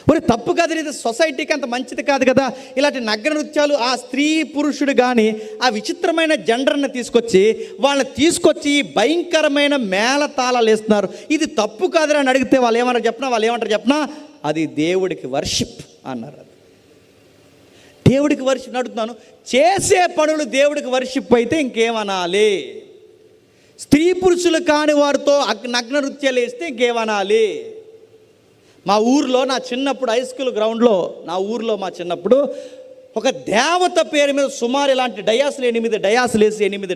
మరి తప్పు కాదు, ఇది సొసైటీకి అంత మంచిది కాదు కదా. ఇలాంటి నగ్న నృత్యాలు, ఆ స్త్రీ పురుషుడు కానీ ఆ విచిత్రమైన జెండర్ని వాళ్ళని తీసుకొచ్చి భయంకరమైన మేళతాళాలు వేస్తున్నారు. ఇది తప్పు కాదురా అని అడిగితే వాళ్ళు ఏమంటారు చెప్పనా? అది దేవుడికి వర్షిప్ అన్నారు. దేవుడికి వర్షిప్ అడుగుతున్నాను. చేసే పనులు దేవుడికి వర్షిప్ అయితే ఇంకేమనాలి? స్త్రీ పురుషులు కాని వారితో నగ్న నృత్యాలు వేస్తే ఇంకేమనాలి? మా ఊర్లో నా చిన్నప్పుడు హై స్కూల్ గ్రౌండ్లో, మా చిన్నప్పుడు ఒక దేవత పేరు మీద సుమారు ఇలాంటి డయాసులు 8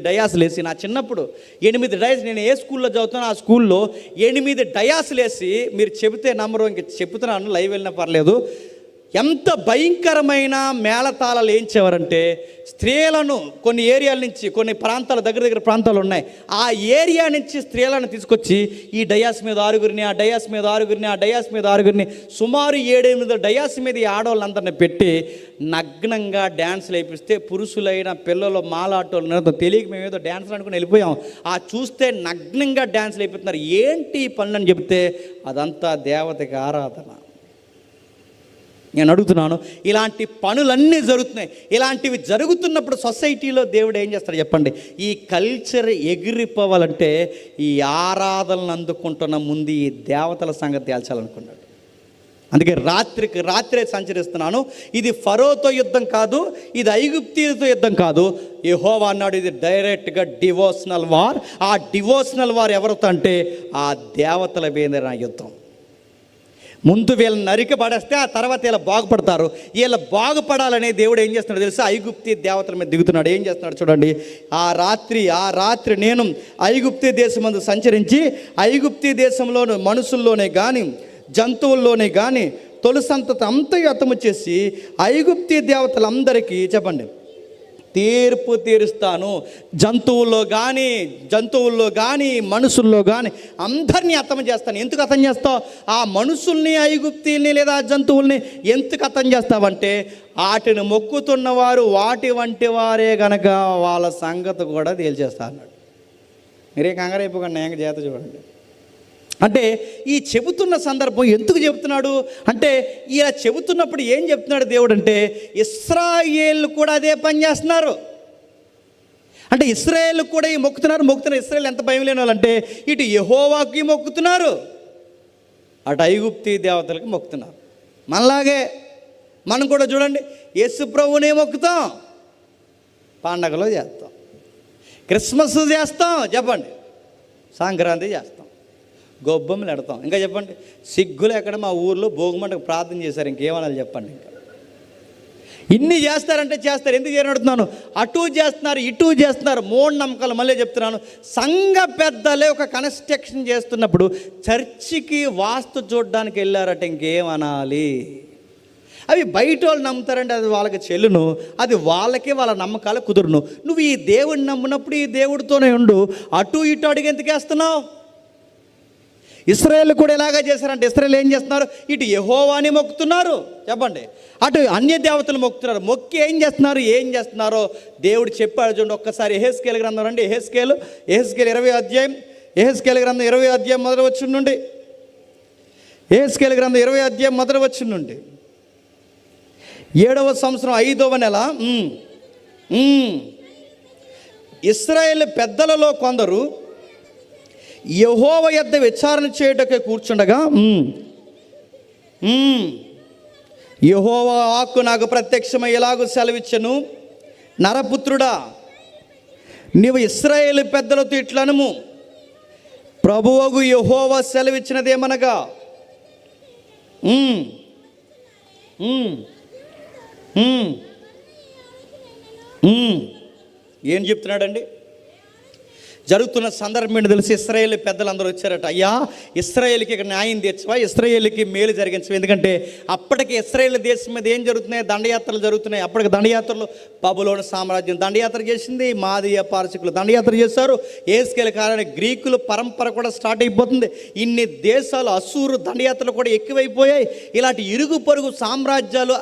డయాసులు వేసి నా చిన్నప్పుడు 8 డయాస్, నేను ఏ స్కూల్లో చదువుతానో ఆ స్కూల్లో 8 డయాసులు వేసి, మీరు చెబితే నమ్మరు, ఇంక చెప్తున్నాను, లైవ్ వెళ్ళినా పర్లేదు, ఎంత భయంకరమైన మేళతాళాలు ఏంచేవారంటే స్త్రీలను కొన్ని ఏరియాల నుంచి, కొన్ని ప్రాంతాలు దగ్గర ప్రాంతాలు ఉన్నాయి, ఆ ఏరియా నుంచి స్త్రీలను తీసుకొచ్చి ఈ డయాస్ మీద 6గురిని, ఆ డయాస్ మీద 6గురిని, ఆ డయాస్ మీద 6గురిని, సుమారు 7-8 డయాస్ మీద ఈ ఆడవాళ్ళందరినీ పెట్టి నగ్నంగా డ్యాన్సులు వేయిస్తే, పురుషులైన పిల్లలు మాలాటోళ్ళు తెలియక మేము ఏదో డ్యాన్సులు అనుకుని వెళ్ళిపోయాం, ఆ చూస్తే నగ్నంగా డ్యాన్సులు వేయిస్తున్నారు. ఏంటి ఈ పనులని చెప్తే అదంతా దేవతకి ఆరాధన. నేను అడుగుతున్నాను, ఇలాంటి పనులన్నీ జరుగుతున్నాయి. ఇలాంటివి జరుగుతున్నప్పుడు సొసైటీలో దేవుడు ఏం చేస్తాడు చెప్పండి? ఈ కల్చర్ ఎగిరిపోవాలంటే ఈ ఆరాధనలు అందుకుంటున్న ముందు ఈ దేవతల సంగతి తేల్చాలనుకున్నాడు. అందుకే రాత్రికి రాత్రే సంచరిస్తున్నాను. ఇది ఫరోతో యుద్ధం కాదు, ఇది ఐగుప్తీయులతో యుద్ధం కాదు. యెహోవా అన్నాడు, ఇది డైరెక్ట్గా డివోషనల్ వార్. ఆ డివోషనల్ వార్ ఎవరితో అంటే ఆ దేవతల మీద నా యుద్ధం. ముందు వీళ్ళని నరికి పడేస్తే ఆ తర్వాత వీళ్ళు బాగుపడతారు. వీళ్ళు బాగుపడాలనే దేవుడు ఏం చేస్తున్నాడు తెలుసా? ఐగుప్తీ దేవతల మీద దిగుతున్నాడు. ఏం చేస్తున్నాడు చూడండి. ఆ రాత్రి నేను ఐగుప్తీ దేశమందు సంచరించి ఐగుప్తీ దేశంలోని మనుషుల్లోనే కానీ జంతువుల్లోనే కానీ తొలిసంతతి అంతా హతము చేసి ఐగుప్తీ దేవతలందరికీ చెప్పండి తీర్పు తీరుస్తాను. జంతువుల్లో కానీ మనుషుల్లో కానీ అందరినీ హతం చేస్తాను. ఎందుకు హతం చేస్తావు? ఆ మనుషుల్ని, ఐగుప్తీల్ని లేదా జంతువుల్ని ఎందుకు హతం చేస్తావంటే వాటిని మొక్కుతున్నవారు వాటి వంటి వారే గనక వాళ్ళ సంగతి కూడా తేల్చేస్తా అన్నాడు. మీరే కంగారు అయిపోకండి, నేను చేత చూడండి. అంటే ఈ చెబుతున్న సందర్భం ఎందుకు చెబుతున్నాడు అంటే, ఇలా చెబుతున్నప్పుడు ఏం చెప్తున్నాడు దేవుడు అంటే, ఇశ్రాయేలు కూడా అదే పని చేస్తున్నారు. అంటే ఇశ్రాయేలు కూడా ఈ మొక్కుతున్నారు. ఇశ్రాయేలు ఎంత భయం లేని వాళ్ళంటే ఇటు యెహోవాకి మొక్కుతున్నారు, అటు ఐగుప్తీ దేవతలకు మొక్కుతున్నారు. మనలాగే మనం కూడా చూడండి, యేసు ప్రభువునే మొక్కుతాం, పండగలో చేస్తాం, క్రిస్మస్ చేస్తాం, చెప్పండి, సంక్రాంతి చేస్తాం, గొబ్బెమ్మలు ఎడతాం, ఇంకా చెప్పండి, సిగ్గులు ఎక్కడ మా ఊర్లో భోగిమంటకు ప్రార్థన చేశారు, ఇంకేమన్నా చెప్పండి. ఇంకా ఇన్ని చేస్తారంటే చేస్తారు. ఎందుకు చేయనడుతున్నాను? అటు చేస్తున్నారు, ఇటు చేస్తున్నారు, మూఢనమ్మకాలు. మళ్ళీ చెప్తున్నాను, సంఘ పెద్దలే ఒక కన్స్ట్రక్షన్ చేస్తున్నప్పుడు చర్చికి వాస్తు చూడడానికి వెళ్ళారట, ఇంకేమనాలి? అవి బయట వాళ్ళు నమ్ముతారంటే అది వాళ్ళకి చెల్లును, అది వాళ్ళకే వాళ్ళ నమ్మకాలు కుదురును. నువ్వు ఈ దేవుడిని నమ్మినప్పుడు ఈ దేవుడితోనే ఉండు. అటు ఇటు అడిగి ఎందుకు వేస్తున్నావు? ఇశ్రాయేలు కూడా ఎలాగా చేశారంటే, ఇశ్రాయేలు ఏం చేస్తున్నారు? ఇటు యెహోవాని మొక్కుతున్నారు, చెప్పండి, అటు అన్య దేవతలు మొక్కుతున్నారు. మొక్కి ఏం చేస్తున్నారో దేవుడు చెప్పాడు చూడండి. ఒక్కసారి యెహెజ్కేలు గ్రంథం రండి. యెహెజ్కేలు 20వ అధ్యాయం, యెహెజ్కేలు గ్రంథం 20వ అధ్యాయం మొదటి వచనం నుండి, యెహెజ్కేలు గ్రంథం 20వ అధ్యాయం మొదటి వచనం నుండి, 7వ సంవత్సరం 5వ నెల, ఇశ్రాయేలు పెద్దలలో కొందరు యెహోవా యొద్ద విచారణ చేయుటకే కూర్చుండగా, యెహోవా వాక్కు నాకు ప్రత్యక్షమై ఇలాగు సెలవిచ్చెను, నరపుత్రుడా, నీవు ఇశ్రాయేలు పెద్దలతో ఇట్లనుము, ప్రభువగు యెహోవా సెలవిచ్చినదేమనగా, ఏం చెప్తున్నాడండి? జరుగుతున్న సందర్భం ఏంటి తెలిసి ఇశ్రాయేలు పెద్దలందరూ వచ్చారట. అయ్యా, ఇశ్రాయేలుకి ఇక్కడ న్యాయం తీర్చవా, ఇశ్రాయేలుకి మేలు జరిగించవా? ఎందుకంటే అప్పటికి ఇశ్రాయేల్ దేశం మీద ఏం జరుగుతున్నాయి? దండయాత్రలు జరుగుతున్నాయి. అప్పటికి దండయాత్రలు బబులోను సామ్రాజ్యం దండయాత్ర చేసింది, మాదీయ పారసికులు దండయాత్ర చేశారు, యెహెజ్కేలు కాలాన్ని గ్రీకుల పరంపర కూడా స్టార్ట్ అయిపోతుంది. ఇన్ని దేశాలు అసూరు దండయాత్రలు కూడా ఎక్కువైపోయాయి. ఇలాంటి ఇరుగు పొరుగు సామ్రాజ్యాలు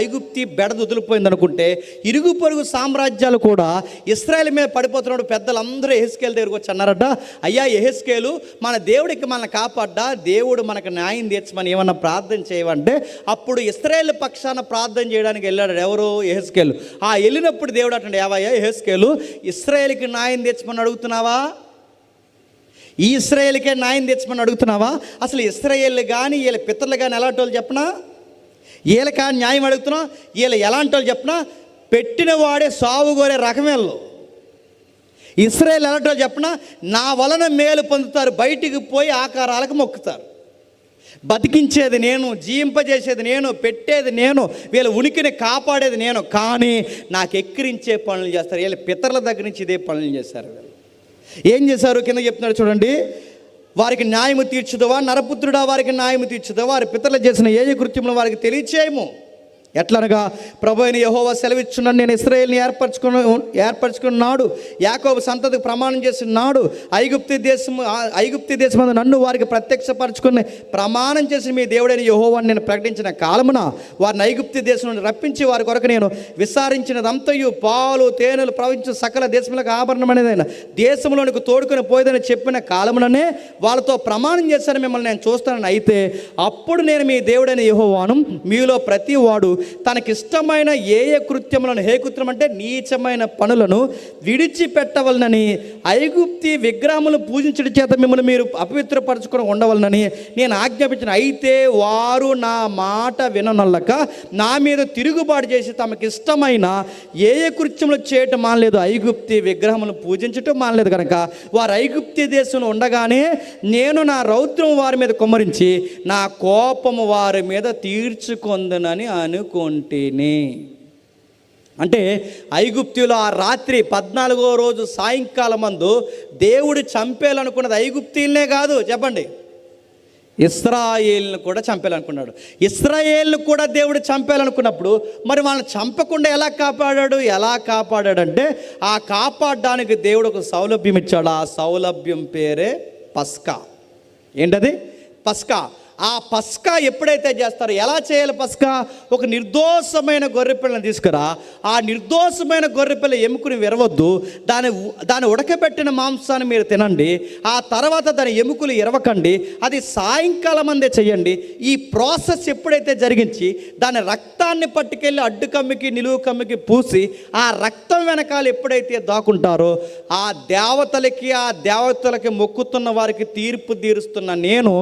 ఐగుప్తి బెడద వదిలిపోయింది అనుకుంటే, ఇరుగు పొరుగు సామ్రాజ్యాలు కూడా ఇశ్రాయేల్ మీద పడిపోతున్నాడు. పెద్దలందరూ యెహెజ్కేలు దగ్గరికి వచ్చి అన్నారట, అయ్యా యెహెజ్కేలు, మన దేవుడికి మనల్ని కాపాడ్డా, దేవుడు మనకు న్యాయం తీర్చమని ఏమన్నా ప్రార్థన చేయమంటే, అప్పుడు ఇశ్రాయేల్ పక్షాన ప్రార్థన చేయడానికి వెళ్ళాడు. ఎవరు? యెహెజ్కేలు. ఆ వెళ్ళినప్పుడు దేవుడు అంటాడు, ఏవయ్యా యెహెజ్కేలు, ఇశ్రాయేల్కి న్యాయం తీర్చమని అడుగుతున్నావా? ఈ ఇశ్రాయేల్కే న్యాయం తెచ్చమని అడుగుతున్నావా? అసలు ఇశ్రాయేల్ కానీ వీళ్ళ పితరులు కానీ ఎలాంటి వాళ్ళు చెప్పనా? వీళ్ళకా న్యాయం అడుగుతున్నా? వీళ్ళు ఎలాంటి వాళ్ళు చెప్పనా? పెట్టిన వాడే సావు కోరే రకమేళ్ళు. ఇశ్రాయేల్ ఎలాంటి వాళ్ళు చెప్పనా? నా వలన మేలు పొందుతారు, బయటికి పోయి ఆకారాలకు మొక్కుతారు. బతికించేది నేను, జీవింపజేసేది నేను, పెట్టేది నేను, వీళ్ళ ఉనికిని కాపాడేది నేను. కానీ నాకు ఎక్కిరించే పనులు చేస్తారు. వీళ్ళ పితరుల దగ్గర నుంచి ఇదే పనులు చేశారు. వీళ్ళు ఏం చేశారు కింద చెప్తున్నాడు చూడండి. వారికి న్యాయము తీర్చుదవా, నరపుత్రుడా వారికి న్యాయము తీర్చుదవా, వారి పితరులు చేసిన ఏ కృత్యములు వారికి తెలియచేయము. ఎట్లనగా ప్రభు అయిన యెహోవా సెలవిచ్చున్నాను, నేను ఇశ్రాయేలుని ఏర్పరచుకున్నాడు, యాకోబు సంతతికి ప్రమాణం చేస్తున్నాడు, ఐగుప్తు దేశం నన్ను వారికి ప్రత్యక్షపరచుకుని ప్రమాణం చేసి మీ దేవుడైన యెహోవాను నేను ప్రకటించిన కాలమున వారిని ఐగుప్తు దేశం నుండి రప్పించి వారి కొరకు నేను విసారించినదంతయు పాలు తేనెలు ప్రవహించు సకల దేశములకు ఆభరణమైనదైన దేశంలోనికి తోడుకొని పోయేదని చెప్పిన కాలముననే వాళ్ళతో ప్రమాణం చేశాను, మిమ్మల్ని నేను చూస్తానని. అయితే అప్పుడు నేను మీ దేవుడైన యెహోవాను, మీలో ప్రతి వాడు తనకిష్టమైన ఏ కృత్యములను, కృత్యం అంటే నీచమైన పనులను విడిచిపెట్టవలనని, ఐగుప్తి విగ్రహములను పూజించడం చేత మిమ్మల్ని మీరు అపవిత్రపరచుకొని ఉండవలనని నేను ఆజ్ఞాపించిన. అయితే వారు నా మాట విననొల్లక నా మీద తిరుగుబాటు చేసి తమకిష్టమైన ఏ కృత్యములు చేయటం మానలేదు, ఐగుప్తి విగ్రహములను పూజించటం మానలేదు కనుక వారు ఐగుప్తి దేశంలో ఉండగానే నేను నా రౌద్రం వారి మీద కుమ్మరించి నా కోపము వారి మీద తీర్చుకొందునని అనుకుంటేనే. అంటే ఐగుప్తులో ఆ రాత్రి 14వ రోజు సాయంకాలం మందు దేవుడు చంపేయాలనుకున్నది ఐగుప్తీలనే కాదు, చెప్పండి, ఇశ్రాయేలును కూడా చంపేయాలనుకున్నాడు. ఇశ్రాయేలును కూడా దేవుడు చంపేయాలనుకున్నప్పుడు మరి వాళ్ళని చంపకుండా ఎలా కాపాడాడంటే ఆ కాపాడడానికి దేవుడు ఒక సౌలభ్యం ఇచ్చాడు. ఆ సౌలభ్యం పేరే పస్కా. ఏంటది? పస్కా. ఆ పస్కా ఎప్పుడైతే చేస్తారో, ఎలా చేయాలి పస్కా? ఒక నిర్దోషమైన గొర్రెపిల్లని తీసుకురా, ఆ నిర్దోషమైన గొర్రెపిల్ల ఎముకని విరవద్దు, దాని ఉడకబెట్టిన మాంసాన్ని మీరు తినండి, ఆ తర్వాత దాని ఎముకలు ఇరవకండి, అది సాయంకాలం అందే చేయండి. ఈ ప్రాసెస్ ఎప్పుడైతే జరిగించి దాని రక్తాన్ని పట్టుకెళ్ళి అడ్డు కమ్మికి నిలువు కమ్మికి పూసి ఆ రక్తం వెనకాల ఎప్పుడైతే దాక్కుంటారో ఆ దేవతలకి మొక్కుతున్న వారికి తీర్పు తీరుస్తున్న నేను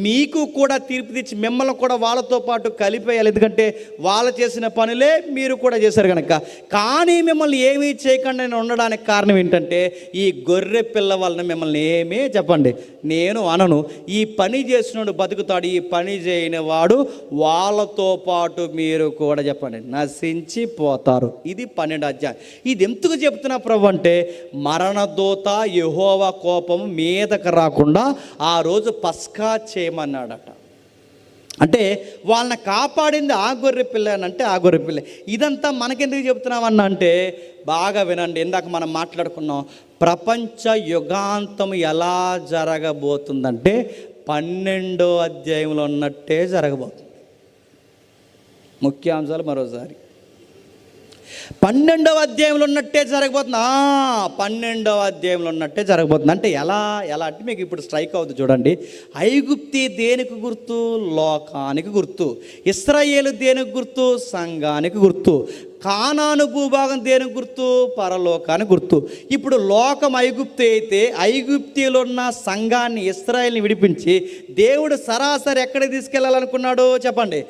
మీకు కూడా తీర్పు తెచ్చి మిమ్మల్ని కూడా వాళ్ళతో పాటు కలిపేయాలి. ఎందుకంటే వాళ్ళు చేసిన పనులే మీరు కూడా చేశారు కనుక. కానీ మిమ్మల్ని ఏమీ చేయకుండా ఉండడానికి కారణం ఏంటంటే ఈ గొర్రె పిల్ల వలన మిమ్మల్ని ఏమీ చెప్పండి నేను అనను. ఈ పని చేసినోడు బతుకుతాడు, ఈ పని చేయని వాడు వాళ్ళతో పాటు మీరు కూడా చెప్పండి నశించిపోతారు. ఇది 12వ అధ్యాయం. ఇది ఎందుకు చెప్తున్నా ప్రభు అంటే మరణదూత యెహోవా కోపం మీదకు రాకుండా ఆ రోజు పస్కా చేయమన్నాడట. అంటే వాళ్ళని కాపాడింది ఆ గొర్రె పిల్ల అని అంటే ఆ గొర్రె పిల్ల. ఇదంతా మనకెందుకు చెప్తున్నామన్నా అంటే బాగా వినండి. ఇందాక మనం మాట్లాడుకున్నాం ప్రపంచ యుగాంతం ఎలా జరగబోతుందంటే 12వ అధ్యాయంలో ఉన్నట్టే జరగబోతుంది. ముఖ్యాంశాలు మరోసారి 12వ అధ్యాయంలో ఉన్నట్టే జరగబోతుంది. 12వ అధ్యాయంలో ఉన్నట్టే జరగబోతుంది. అంటే ఎలా అంటే మీకు ఇప్పుడు స్ట్రైక్ అవుతుంది చూడండి. ఐగుప్తి దేనికి గుర్తు? లోకానికి గుర్తు. ఇశ్రాయేలు దేనికి గుర్తు? సంఘానికి గుర్తు. కానాను భూభాగం దేనికి గుర్తు? పరలోకానికి గుర్తు. ఇప్పుడు లోకం ఐగుప్తి అయితే ఐగుప్తిలో ఉన్న సంఘాన్ని ఇశ్రాయేలుని విడిపించి దేవుడు సరాసరి ఎక్కడికి తీసుకెళ్ళాలనుకున్నాడు చెప్పండి?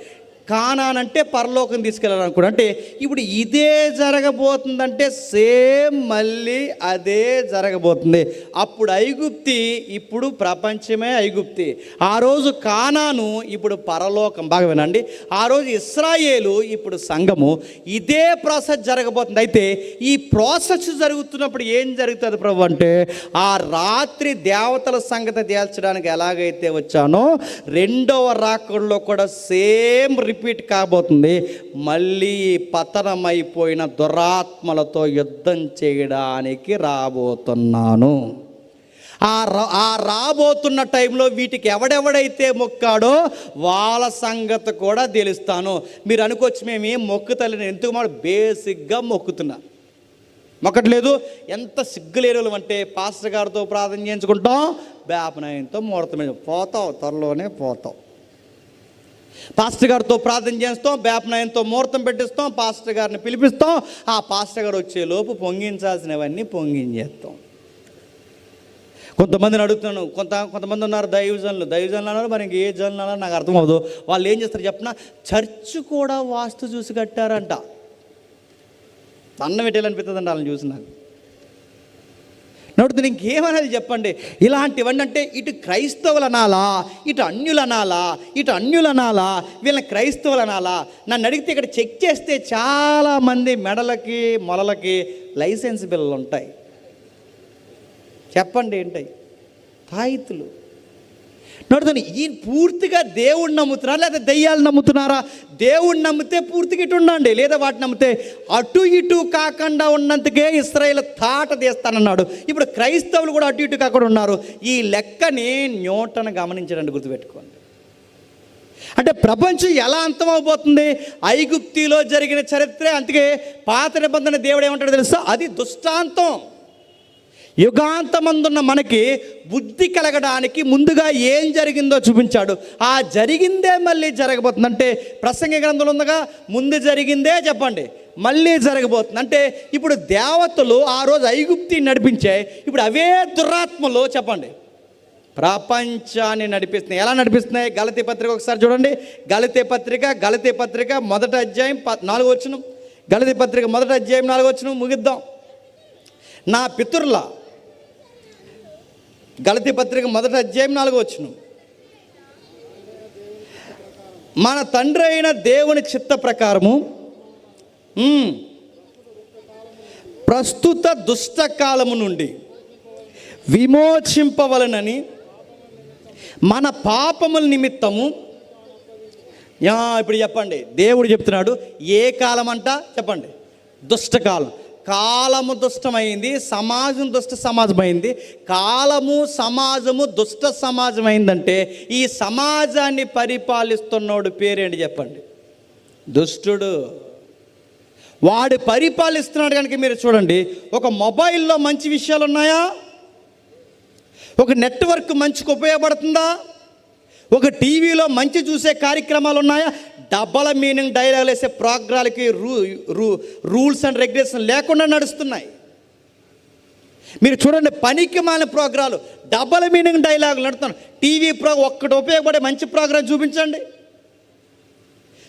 కానాన్ అంటే పరలోకం తీసుకెళ్ళాలనుకున్నాడు. అంటే ఇప్పుడు ఇదే జరగబోతుందంటే సేమ్ మళ్ళీ అదే జరగబోతుంది. అప్పుడు ఐగుప్తి, ఇప్పుడు ప్రపంచమే ఐగుప్తి. ఆ రోజు కానాను, ఇప్పుడు పరలోకం. బాగా వినండి. ఆ రోజు ఇశ్రాయేలు, ఇప్పుడు సంఘము. ఇదే ప్రాసెస్ జరగబోతుంది. అయితే ఈ ప్రాసెస్ జరుగుతున్నప్పుడు ఏం జరుగుతుంది ప్రభు అంటే ఆ రాత్రి దేవతల సంగతి తేల్చడానికి ఎలాగైతే వచ్చానో రెండవ రాకడలో కూడా సేమ్ రిపీట్ కాబోతుంది. మళ్ళీ పతనమైపోయిన దురాత్మలతో యుద్ధం చేయడానికి రాబోతున్నాను. ఆ రాబోతున్న టైంలో వీటికి ఎవడెవడైతే మొక్కాడో వాళ్ళ సంగతి కూడా తెలుస్తాను. మీరు అనుకోవచ్చు మేము ఏం మొక్కుతలేని, ఎందుకు మాట బేసిక్గా మొక్కుతున్నా, మొక్కట్లేదు. ఎంత సిగ్గులేరు అంటే పాస్టర్ గారితో ప్రార్థన చేయించుకుంటాం, వేపనాయంతో ముహూర్తం పోతావు, త్వరలోనే పోతావు. పాస్టర్ గారితో ప్రార్థన చేస్తాం, వేపనాయంతో ముహూర్తం పెట్టిస్తాం, పాస్టర్ గారిని పిలిపిస్తాం, ఆ పాస్టర్ గారు వచ్చేలోపు పొంగించాల్సినవన్నీ పొంగించేస్తాం. కొంతమందిని అడుగుతున్నాను, కొంతమంది ఉన్నారు దైవజనులు అన్నారు, మరి ఇంక ఏ జనులు అన్నారు నాకు అర్థం అవ్వదు. వాళ్ళు ఏం చేస్తారు చెప్పిన, చర్చ్ కూడా వాస్తు చూసి కట్టారంట. అన్నం పెట్టాలనిపిస్తుందండి వాళ్ళని చూసి నాకు. నడుతుంది. ఇంకేమనేది చెప్పండి? ఇలాంటివన్నీ అంటే ఇటు క్రైస్తవులు అనాలా, ఇటు అన్యులు అనాలా, ఇటు అన్యులు అనాలా, వీళ్ళని క్రైస్తవులు అనాలా? నన్ను అడిగితే ఇక్కడ చెక్ చేస్తే చాలామంది మెడలకి మొలలకి లైసెన్స్ బిల్లులు ఉంటాయి. చెప్పండి ఏంటాయి? తాయితులు. నడుతుంది. ఈ పూర్తిగా దేవుడిని నమ్ముతున్నారా లేదా దెయ్యాలు నమ్ముతున్నారా? దేవుడిని నమ్మితే పూర్తిగా ఇటు ఉండండి, లేదా వాటిని నమ్మితే అటు ఇటు కాకుండా ఉన్నందుకే ఇశ్రాయేలు తాట తీస్తానన్నాడు. ఇప్పుడు క్రైస్తవులు కూడా అటు ఇటు కాకుండా ఉన్నారు. ఈ లెక్కని న్యూటన్ గమనించడండి, గుర్తుపెట్టుకోండి. అంటే ప్రపంచం ఎలా అంతమైపోతుంది? ఐగుప్తిలో జరిగిన చరిత్రే. అందుకే పాత నిబంధన దేవుడు ఏమంటాడో తెలుసా? అది దుష్టాంతం. యుగాంతమందున్న మనకి బుద్ధి కలగడానికి ముందుగా ఏం జరిగిందో చూపించాడు. ఆ జరిగిందే మళ్ళీ జరగబోతుంది. అంటే ప్రసంగి గ్రంథంలో ఉందిగా, ముందు జరిగిందే చెప్పండి మళ్ళీ జరగబోతుంది. అంటే ఇప్పుడు దేవతలు ఆ రోజు ఐగుప్తిని నడిపించాయి, ఇప్పుడు అవే దురాత్మలు చెప్పండి ప్రపంచాన్ని నడిపిస్తున్నాయి. ఎలా నడిపిస్తున్నాయి? గలతీ పత్రిక ఒకసారి చూడండి. గలతీ పత్రిక మొదటి అధ్యాయం 4వ వచనం. గలతీ పత్రిక మొదటి అధ్యాయం 4వ వచనం ముగిద్దాం. నా పితరుల, గలతీ పత్రిక మొదటి అధ్యాయం 4వ వచనం, మన తండ్రి అయిన దేవుని చిత్త ప్రకారము ప్రస్తుత దుష్టకాలము నుండి విమోచింపవలనని మన పాపముల నిమిత్తము. ఇప్పుడు చెప్పండి, దేవుడు చెప్తున్నాడు ఏ కాలం అంట చెప్పండి? దుష్టకాలం. కాలము దుష్టమైంది, సమాజం దుష్ట సమాజమైంది. కాలము సమాజము దుష్ట సమాజం అయిందంటే ఈ సమాజాన్ని పరిపాలిస్తున్నోడు పేరేంటి చెప్పండి? దుష్టుడు. వాడు పరిపాలిస్తున్నాడు కనుక మీరు చూడండి, ఒక మొబైల్లో మంచి విషయాలు ఉన్నాయా? ఒక నెట్వర్క్ మంచికి ఉపయోగపడుతుందా? ఒక టీవీలో మంచి చూసే కార్యక్రమాలు ఉన్నాయా? డబల్ మీనింగ్ డైలాగులు వేసే ప్రోగ్రాలకి రూల్స్ అండ్ రెగ్యులేషన్ లేకుండా నడుస్తున్నాయి. మీరు చూడండి, పనికి మాలిన ప్రోగ్రాలు, డబల్ మీనింగ్ డైలాగులు నడుస్తున్నాయి. టీవీ ఒక్కటి ఉపయోగపడే మంచి ప్రోగ్రాం చూపించండి.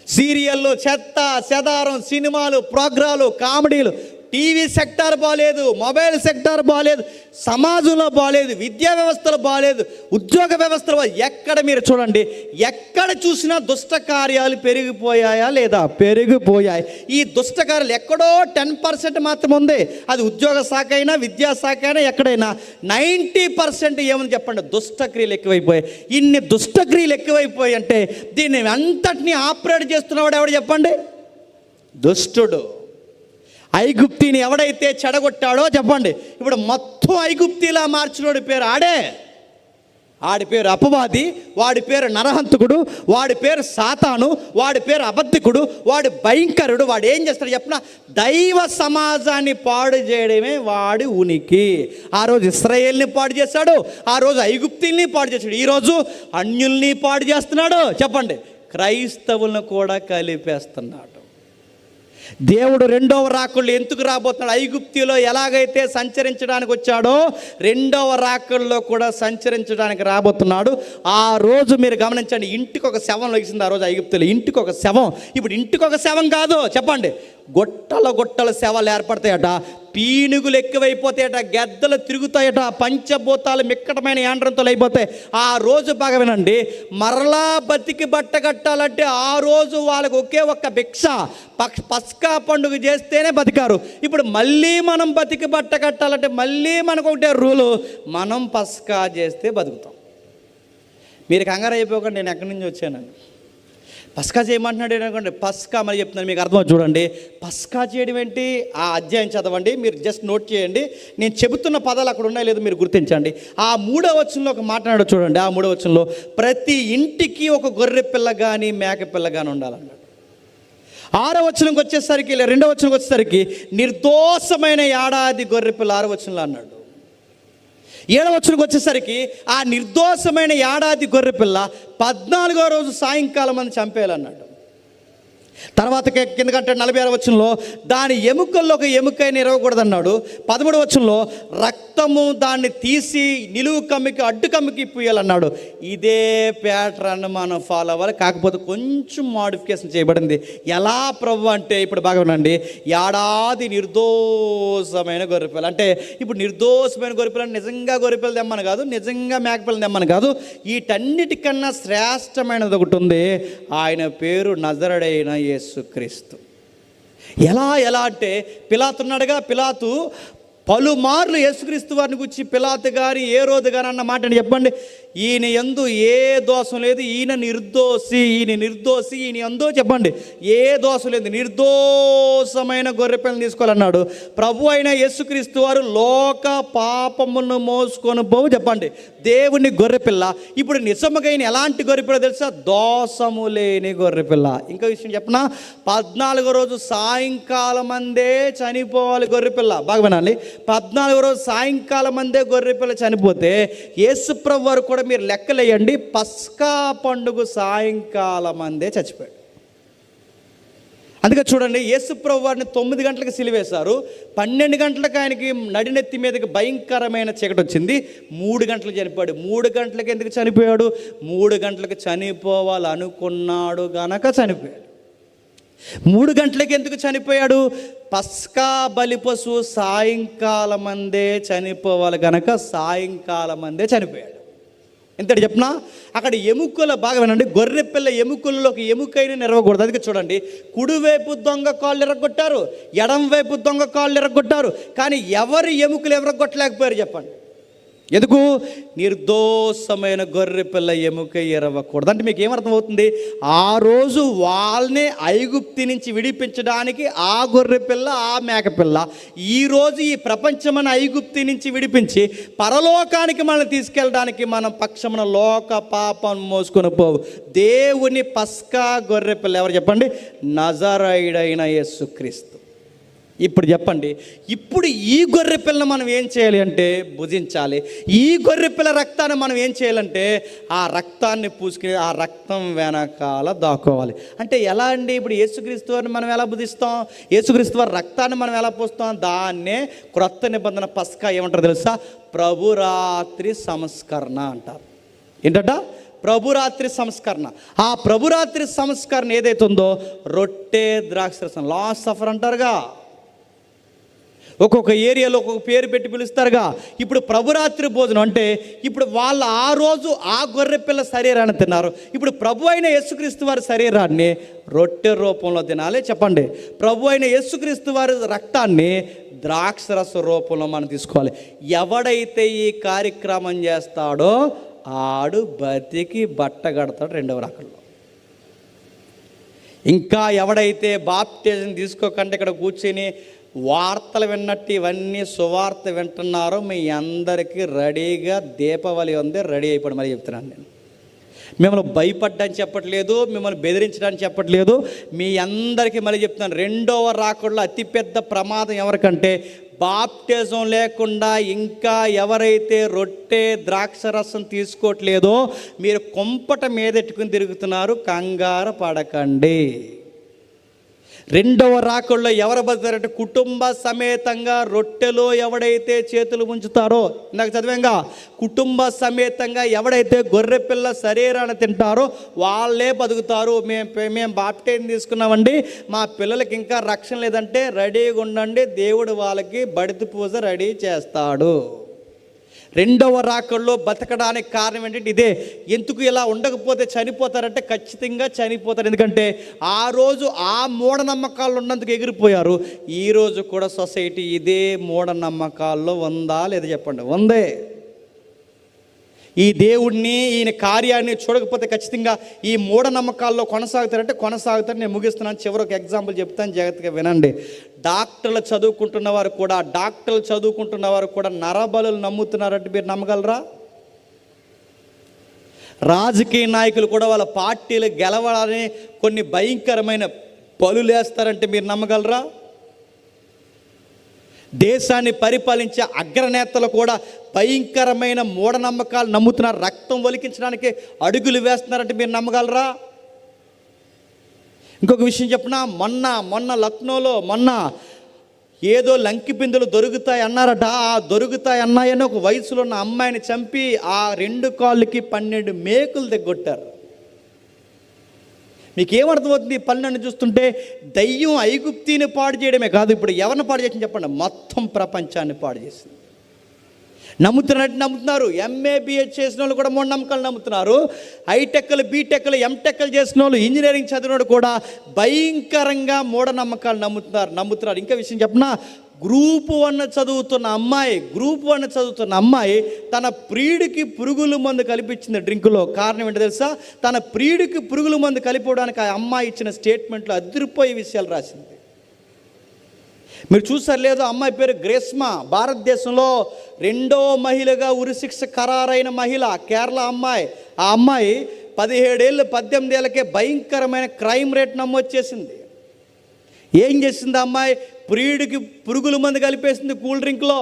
సీరియళ్ళు, చెత్త చెదారం, సినిమాలు, ప్రోగ్రాలు, కామెడీలు. టీవీ సెక్టార్ బాగాలేదు, మొబైల్ సెక్టార్ బాగాలేదు, సమాజంలో బాగాలేదు, విద్యా వ్యవస్థలో బాగాలేదు, ఉద్యోగ వ్యవస్థలో ఎక్కడ మీరు చూడండి, ఎక్కడ చూసినా దుష్ట కార్యాలు పెరిగిపోయాయా లేదా? పెరిగిపోయాయి. ఈ దుష్ట కార్యాలు ఎక్కడో 10% మాత్రం ఉంది. అది ఉద్యోగ శాఖ అయినా, విద్యా శాఖ అయినా, ఎక్కడైనా 90% ఏమని చెప్పండి? దుష్టక్రియలు ఎక్కువైపోయాయి. ఇన్ని దుష్టక్రియలు ఎక్కువైపోయాయి అంటే దీన్ని అంతటినీ ఆపరేట్ చేస్తున్నవాడు ఎవడు చెప్పండి? దుష్టుడు. ఐగుప్తిని ఎవడైతే చెడగొట్టాడో చెప్పండి, ఇప్పుడు మొత్తం ఐగుప్తిలా మార్చినోడి పేరు ఆడి పేరు అపవాది, వాడి పేరు నరహంతకుడు, వాడి పేరు సాతాను, వాడి పేరు అబద్ధికుడు, వాడు భయంకరుడు. వాడు ఏం చేస్తాడు చెప్పిన? దైవ సమాజాన్ని పాడు చేయడమే వాడి ఉనికి. ఆ రోజు ఇశ్రాయేల్ని పాడు చేశాడు, ఆ రోజు ఐగుప్తిని పాడు చేశాడు, ఈరోజు అన్యుల్ని పాడు చేస్తున్నాడు. చెప్పండి, క్రైస్తవులను కూడా కలిపేస్తున్నాడు. దేవుడు రెండవ రాకళ్ళు ఎందుకు రాబోతున్నాడు? ఐగుప్తిలో ఎలాగైతే సంచరించడానికి వచ్చాడో రెండవ రాకల్లో కూడా సంచరించడానికి రాబోతున్నాడు. ఆ రోజు మీరు గమనించండి, ఇంటికి ఒక శవం లెగిసింది. ఆ రోజు ఐగుప్తిలో ఇంటికి ఒక శవం. ఇప్పుడు ఇంటికి ఒక శవం కాదు చెప్పండి, గొట్టల శవాలు ఏర్పడతాయట, పీనుగులు ఎక్కువైపోతాయట, గెద్దలు తిరుగుతాయట, పంచభూతాలు మిక్కటమైన యాండ్రంతో అయిపోతాయి. ఆ రోజు బాగా వినండి, మరలా బతికి బట్ట కట్టాలంటే ఆ రోజు వాళ్ళకి ఒకే ఒక్క భిక్ష, పస్కా పండుగ చేస్తేనే బతికారు. ఇప్పుడు మళ్ళీ మనం బతికి బట్ట కట్టాలంటే మళ్ళీ మనకు ఒకటే రూలు, మనం పస్కా చేస్తే బతుకుతాం. మీరు కంగారు అయిపోకండి, నేను ఎక్కడి నుంచి వచ్చానని. పస్కా చేయమంటున్నాడు ఏంటంటే, పస్కా మరి చెప్తున్నాను మీకు అర్థం చూడండి. పస్కా చేయడం ఏంటి? ఆ అధ్యాయం చదవండి, మీరు జస్ట్ నోట్ చేయండి. నేను చెబుతున్న పదాలు అక్కడ ఉన్నాయి లేదు మీరు గుర్తించండి. ఆ 3వ వచనంలో ఒక మాట్లాడాడు చూడండి. ఆ 3వ వచనంలో ప్రతి ఇంటికి ఒక గొర్రె పిల్ల కానీ మేక పిల్ల కానీ ఉండాలన్నాడు. 6వ వచనంకి వచ్చేసరికి, 2వ వచనంకి వచ్చేసరికి నిర్దోషమైన ఏడాది గొర్రె పిల్ల 6వ వచనంలో అన్నాడు. 7వ వచనంకి వచ్చేసరికి ఆ నిర్దోషమైన ఏడాది గొర్రె పిల్ల 14వ రోజు సాయంకాలం అని చంపేయాలన్నాడు. తర్వాత కిందకంటే 46వ వచనంలో దాని ఎముకల్లో ఒక ఎముకైనా ఇరవకూడదన్నాడు. 13వ వచనంలో రక్తము దాన్ని తీసి నిలువు కమ్మికి అడ్డు కమ్మికి ఇప్పియాలన్నాడు. ఇదే ప్యాటర్న్ మనం ఫాలో అవ్వాలి, కాకపోతే కొంచెం మోడిఫికేషన్ చేయబడింది. ఎలా ప్రభు అంటే ఇప్పుడు బాగా వినండి, ఏడాది నిర్దోషమైన గొర్రెపిల్ల అంటే ఇప్పుడు నిర్దోషమైన గొర్రెపిల్ల నిజంగా గొర్రెపిల్ల తెమ్మని కాదు, నిజంగా మేకపిల్ల తెమ్మని కాదు, వీటన్నిటికన్నా శ్రేష్టమైనది ఒకటి ఉంది. ఆయన పేరు నజరుడైన యేసుక్రీస్తు. ఎలా అంటే పిలాతు ఉన్నాడుగా, పిలాతు పలుమార్లు యేసుక్రీస్తు వారిని గురించి పిలాతు గారి ఏ రోజు గాని అన్న మాట చెప్పండి. ఈయన యందు ఏ దోషం లేదు, ఈయన నిర్దోషి, ఈయన యందు చెప్పండి ఏ దోషం లేదు, నిర్దోషమైన గొర్రెపిల్లని తీసుకోవాలన్నాడు. ప్రభు అయిన యేసుక్రీస్తు వారు లోక పాపమును మోసుకొని పోవు చెప్పండి దేవుని గొర్రెపిల్ల. ఇప్పుడు నిజముగా ఈయన ఎలాంటి గొర్రెపిల్ల తెలుసా? దోషము లేని గొర్రెపిల్ల. ఇంకో విషయం చెప్పనా, 14వ రోజు సాయంకాలం అందే చనిపోవాలి గొర్రెపిల్ల. బాగా వినాలి, 14వ రోజు సాయంకాలం అందే గొర్రెపిల్ల చనిపోతే యేసుప్రభు వారు కూడా మీరు లెక్కలేయండి, పస్కా పండుగ సాయంకాలం అందే చచ్చిపోయాడు. అందుకే చూడండి, యేసుప్రభు వారిని 9 గంటలకు సిలువేశారు. 12 గంటలకు ఆయనకి నడినెత్తి మీదకి భయంకరమైన చీకటి వచ్చింది. 3 గంటలకు చనిపోయాడు. 3 గంటలకు ఎందుకు చనిపోయాడు? 3 గంటలకు చనిపోవాలనుకున్నాడు గనక చనిపోయాడు. 3 గంటలకు ఎందుకు చనిపోయాడు? పస్కా బలి పశువు సాయంకాలం అందే చనిపోవాలి గనక సాయంకాలం అందే చనిపోయాడు. ఇంతటి చెప్పనా, అక్కడ ఎముకల బాగా వినండి, గొర్రెపిల్ల ఎముకల్లో ఒక ఎముకైనా నిరవకూడదు. అందుకే చూడండి, కుడివైపు దొంగ కాళ్ళు ఎరగొట్టారు, ఎడం వైపు దొంగ కాళ్ళు ఎరగొట్టారు, కానీ ఎవరి ఎముకలు ఎరగొట్టలేకపోయారు చెప్పండి. ఎందుకు? నిర్దోషమైన గొర్రెపిల్ల ఎముక ఎరవకూడదు. అంటే మీకు ఏమర్థమవుతుంది? ఆ రోజు వాళ్ళనే ఐగుప్తి నుంచి విడిపించడానికి ఆ గొర్రెపిల్ల, ఆ మేకపిల్ల, ఈరోజు ఈ ప్రపంచమైన ఐగుప్తి నుంచి విడిపించి పరలోకానికి మనల్ని తీసుకెళ్ళడానికి మనం పక్షమున లోక పాపం మోసుకొని పోవు దేవుని పస్కా గొర్రెపిల్ల ఎవరు చెప్పండి? నజరేయుడైన యేసుక్రీస్తు. ఇప్పుడు చెప్పండి, ఇప్పుడు ఈ గొర్రెపిల్లని మనం ఏం చేయాలి అంటే భుజించాలి. ఈ గొర్రెపిల్ల రక్తాన్ని మనం ఏం చేయాలంటే ఆ రక్తాన్ని పూసుకుని ఆ రక్తం వెనకాల దాక్కోవాలి. అంటే ఎలా అండి? ఇప్పుడు యేసుక్రీస్తు వారిని మనం ఎలా భుజిస్తాం? యేసుక్రీస్తు వారి రక్తాన్ని మనం ఎలా పూస్తాం? దాన్నే క్రొత్త నిబంధన పస్కా ఏమంటారు తెలుసా? ప్రభురాత్రి సంస్కరణ అంటారు. ఏంటట? ప్రభురాత్రి సంస్కరణ. ఆ ప్రభురాత్రి సంస్కరణ ఏదైతే ఉందో రొట్టె ద్రాక్షరసం, లాస్ట్ సఫర్ అంటారుగా, ఒక్కొక్క ఏరియాలో ఒక్కొక్క పేరు పెట్టి పిలుస్తారుగా. ఇప్పుడు ప్రభురాత్రి భోజనం అంటే ఇప్పుడు వాళ్ళు ఆ రోజు ఆ గొర్రెపిల్ల శరీరాన్ని తిన్నారు. ఇప్పుడు ప్రభు అయిన యేసుక్రీస్తు వారి శరీరాన్ని రొట్టె రూపంలో తినాలి చెప్పండి. ప్రభు అయిన యేసుక్రీస్తు వారి రక్తాన్ని ద్రాక్షరస రూపంలో మనం తీసుకోవాలి. ఎవడైతే ఈ కార్యక్రమం చేస్తాడో ఆడు బతికి బట్ట కడతాడు రెండవ రాకల్లో. ఇంకా ఎవడైతే బాప్టిజం తీసుకోకుండా ఇక్కడ కూర్చొని వార్తలు విన్నట్టు ఇవన్నీ సువార్త వింటున్నారో మీ అందరికీ రెడీగా దీపావళి ఉంది, రెడీ అయిపోయి మరి చెప్తున్నాను. నేను మిమ్మల్ని భయపడ్డానికి చెప్పట్లేదు, మిమ్మల్ని బెదిరించడానికి చెప్పట్లేదు, మీ అందరికీ మళ్ళీ చెప్తున్నాను. రెండవ రాకడలో అతిపెద్ద ప్రమాదం ఎవరికంటే బాప్టిజం లేకుండా ఇంకా ఎవరైతే రొట్టె ద్రాక్షరసం తీసుకోవట్లేదో మీరు కొంపట మీదెట్టుకుని తిరుగుతున్నారు, కంగారు పడకండి. రెండవ రాకడలో ఎవరు బతుకుతారంటే కుటుంబ సమేతంగా రొట్టెలో ఎవడైతే చేతులు ఉంచుతారో, ఇందాక చదివాంగా, కుటుంబ సమేతంగా ఎవడైతే గొర్రెపిల్ల శరీరాన్ని తింటారో వాళ్ళే బతుకుతారు. మేము బాప్టిజం తీసుకున్నామండి, మా పిల్లలకి ఇంకా రక్షణ లేదంటే రెడీగా ఉండండి, దేవుడు వాళ్ళకి బడితి పూజ రెడీ చేస్తాడు. రెండవ రాకడలో బతకడానికి కారణం ఏంటంటే ఇదే. ఎందుకు ఇలా ఉండకపోతే చనిపోతారంటే ఖచ్చితంగా చనిపోతారు. ఎందుకంటే ఆ రోజు ఆ మూఢనమ్మకాల్లో ఉన్నందుకు ఎగిరిపోయారు. ఈరోజు కూడా సొసైటీ ఇదే మూఢనమ్మకాల్లో ఉందా లేదా చెప్పండి? ఉందే. ఈ దేవుడిని ఈయన కార్యాన్ని చూడకపోతే ఖచ్చితంగా ఈ మూఢనమ్మకాల్లో కొనసాగుతారంటే కొనసాగుతారు. నేను ముగిస్తున్నాను, చివరి ఒక ఎగ్జాంపుల్ చెప్తాను, జాగ్రత్తగా వినండి. డాక్టర్లు చదువుకుంటున్న వారు కూడా నరబలులు నమ్ముతున్నారంటే మీరు నమ్మగలరా? రాజకీయ నాయకులు కూడా వాళ్ళ పార్టీలు గెలవాలని కొన్ని భయంకరమైన బలులు వేస్తారంటే మీరు నమ్మగలరా? దేశాన్ని పరిపాలించే అగ్రనేతలు కూడా భయంకరమైన మూఢనమ్మకాలు నమ్ముతున్నారు, రక్తం ఒలికించడానికి అడుగులు వేస్తున్నారంటే మీరు నమ్మగలరా? ఇంకొక విషయం చెప్పిన, మొన్న లక్నోలో ఏదో లంకి బిందెలు దొరుకుతాయి అన్నారట. ఆ దొరుకుతాయి అన్నాయని ఒక వయసులో ఉన్న అమ్మాయిని చంపి ఆ 2 కాళ్ళకి 12 మేకులు తెగొట్టారు. మీకేమర్థమవుతుంది? ఈ పనులను చూస్తుంటే దయ్యం ఐగుప్తిని పాడు చేయడమే కాదు, ఇప్పుడు ఎవరిని పాడు చేసింది చెప్పండి? మొత్తం ప్రపంచాన్ని పాడు చేసింది. నమ్ముతున్నారు. MA BH చేసిన వాళ్ళు కూడా మూఢనమ్మకాలు నమ్ముతున్నారు. హైటెక్లు, బీటెక్లు, ఎంటెక్లు చేసిన వాళ్ళు, ఇంజనీరింగ్ చదివినోడు కూడా భయంకరంగా మూఢనమ్మకాలు నమ్ముతున్నారు. ఇంకా విషయం చెప్పనా, గ్రూప్ 1 చదువుతున్న అమ్మాయి తన ప్రియుడికి పురుగుల మందు కలిపించింది డ్రింకులో. కారణం ఏంటో తెలుసా? తన ప్రియుడికి పురుగుల మందు కలిపడానికి ఆ అమ్మాయి ఇచ్చిన స్టేట్మెంట్లో అదిరిపోయే విషయాలు రాసింది. మీరు చూసారు లేదో, అమ్మాయి పేరు గ్రేస్మా. భారతదేశంలో 2వ మహిళగా ఉరిశిక్ష ఖరారైన మహిళ, కేరళ అమ్మాయి. ఆ అమ్మాయి 17 ఏళ్ళు 18 ఏళ్ళకే భయంకరమైన క్రైమ్ రేట్ నమోదు చేసింది. ఏం చేసింది అమ్మాయి? ప్రియుడికి పురుగుల మందు కలిపేసింది కూల్ డ్రింక్లో.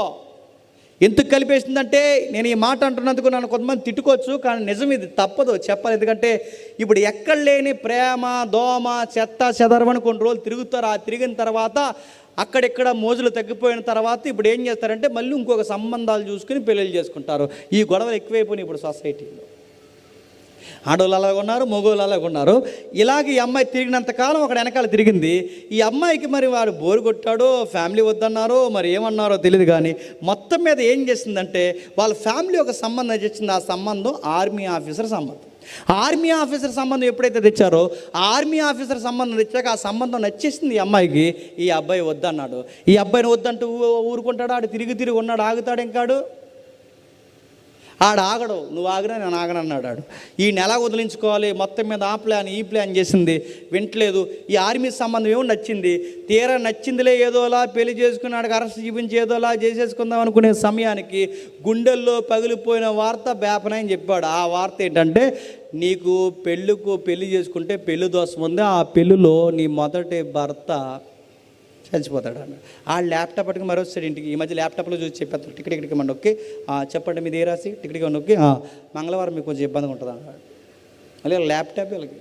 ఎందుకు కలిపేసిందంటే, నేను ఈ మాట అంటున్నందుకు నన్ను కొంతమంది తిట్టుకోవచ్చు, కానీ నిజం, ఇది తప్పదు చెప్పాలి. ఎందుకంటే ఇప్పుడు ఎక్కడ లేని ప్రేమ, దోమ, చెత్త చెదరవని కొన్ని రోజులు తిరుగుతారు. ఆ తిరిగిన తర్వాత అక్కడెక్కడ మోజులు తగ్గిపోయిన తర్వాత ఇప్పుడు ఏం చేస్తారంటే మళ్ళీ ఇంకొక సంబంధాలు చూసుకుని పెళ్ళిళ్ళు చేసుకుంటారు. ఈ గొడవలు ఎక్కువైపోయినాయి ఇప్పుడు సొసైటీలో. ఆడవాళ్ళు అలాగ ఉన్నారు, మగవాళ్ళు అలాగ ఉన్నారు. ఇలాగ ఈ అమ్మాయి తిరిగినంతకాలం అక్కడ వెనకాల తిరిగింది. ఈ అమ్మాయికి మరి వాడు బోరు కొట్టాడో, ఫ్యామిలీ వద్దన్నారో, మరి ఏమన్నారో తెలియదు, కానీ మొత్తం మీద ఏం చేసిందంటే వాళ్ళ ఫ్యామిలీ ఒక సంబంధం తెచ్చింది. ఆ సంబంధం ఆర్మీ ఆఫీసర్ సంబంధం. ఆర్మీ ఆఫీసర్ సంబంధం ఎప్పుడైతే తెచ్చారో, ఆర్మీ ఆఫీసర్ సంబంధం తెచ్చాక ఆ సంబంధం నచ్చేసింది ఈ అమ్మాయికి. ఈ అబ్బాయి వద్దన్నాడు. ఈ అబ్బాయిని వద్దంటూ ఊరుకుంటాడు. ఆడు తిరిగి ఉన్నాడు, ఆగుతాడు ఇంకాడు? ఆడు ఆగడు. నువ్వు ఆగినా నేను ఆగనన్నాడు. ఆడు ఈ నెల వదిలించుకోవాలి, మొత్తం మీద ఆ ప్లాన్ ఈ ప్లాన్ చేసింది, వింటలేదు. ఈ ఆర్మీ సంబంధం ఏమో నచ్చింది. తీరా నచ్చిందిలే ఏదోలా పెళ్లి చేసుకున్నాడు, అరెస్ట్ చూపించి ఏదోలా చేసేసుకుందాం అనుకునే సమయానికి గుండెల్లో పగిలిపోయిన వార్త బేపనని చెప్పాడు. ఆ వార్త ఏంటంటే, నీకు పెళ్లి చేసుకుంటే పెళ్లి దోషం ఉంది, ఆ పెళ్ళిలో నీ మొదటి భర్త చచ్చిపోతాడు అన్నాడు. ఆ ల్యాప్టాప్ పట్టుకుని మరో వస్తాడు ఇంటికి. ఈ మధ్య ల్యాప్టాప్లో చూసి చెప్పేస్తాడు, టికెట్ మన నొక్కి చెప్పండి మీది ఏ రాసి టికెట్ నొక్కి మంగళవారం మీకు కొంచెం ఇబ్బందిగా ఉంటుంది అన్నాడు. మళ్ళీ ల్యాప్టాప్ వీళ్ళకి.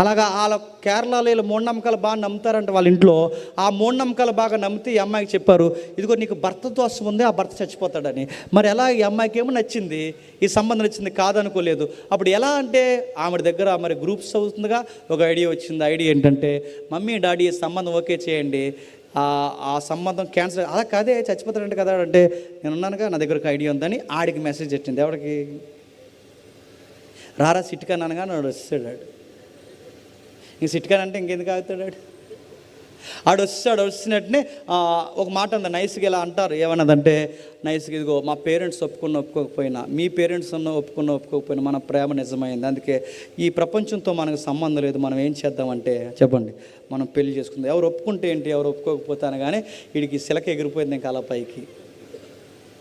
అలాగా వాళ్ళ కేరళలో వీళ్ళు మూఢనమ్మకాలు బాగా నమ్ముతారంట వాళ్ళ ఇంట్లో. ఆ మూఢనమ్మకాలు బాగా నమ్మితే ఈ అమ్మాయికి చెప్పారు, ఇదిగో నీకు భర్త దోషం ఉంది, ఆ భర్త చచ్చిపోతాడని. మరి ఎలా? ఈ అమ్మాయికి ఏమో నచ్చింది, ఈ సంబంధం నచ్చింది, కాదనుకోలేదు. అప్పుడు ఎలా అంటే ఆమె దగ్గర మరి గ్రూప్స్ అవుతుందిగా ఒక ఐడియా వచ్చింది. ఐడియా ఏంటంటే, మమ్మీ డాడీ సంబంధం ఓకే చేయండి, ఆ సంబంధం క్యాన్సిల్. అలా కాదే చచ్చిపోతాడంటే కదా అంటే, నేను ఉన్నానుగా, నా దగ్గర ఒక ఐడియా ఉందని ఆడికి మెసేజ్ వచ్చింది. ఎవరికి? రారా సిట్కా నాన్నగా నాడు వస్తాడు. ఇంక సిట్కానంటే ఇంకెందుకు ఆగుతాడు? ఆడు వచ్చినట్టునే ఒక మాట ఉంది నైస్గా. ఇలా అంటారు, ఏమన్నదంటే నైస్గా, ఇదిగో మా పేరెంట్స్ ఒప్పుకోకపోయినా, మీ పేరెంట్స్ ఒప్పుకోకపోయినా మన ప్రేమ నిజమైంది. అందుకే ఈ ప్రపంచంతో మనకు సంబంధం లేదు, మనం ఏం చేద్దామంటే చెప్పండి, మనం పెళ్లి చేసుకుందాం. ఎవరు ఒప్పుకుంటే ఏంటి, ఎవరు ఒప్పుకోకపోతే అనగానే వీడికి సిలక ఎగిరిపోయింది ఇంకా అలా పైకి.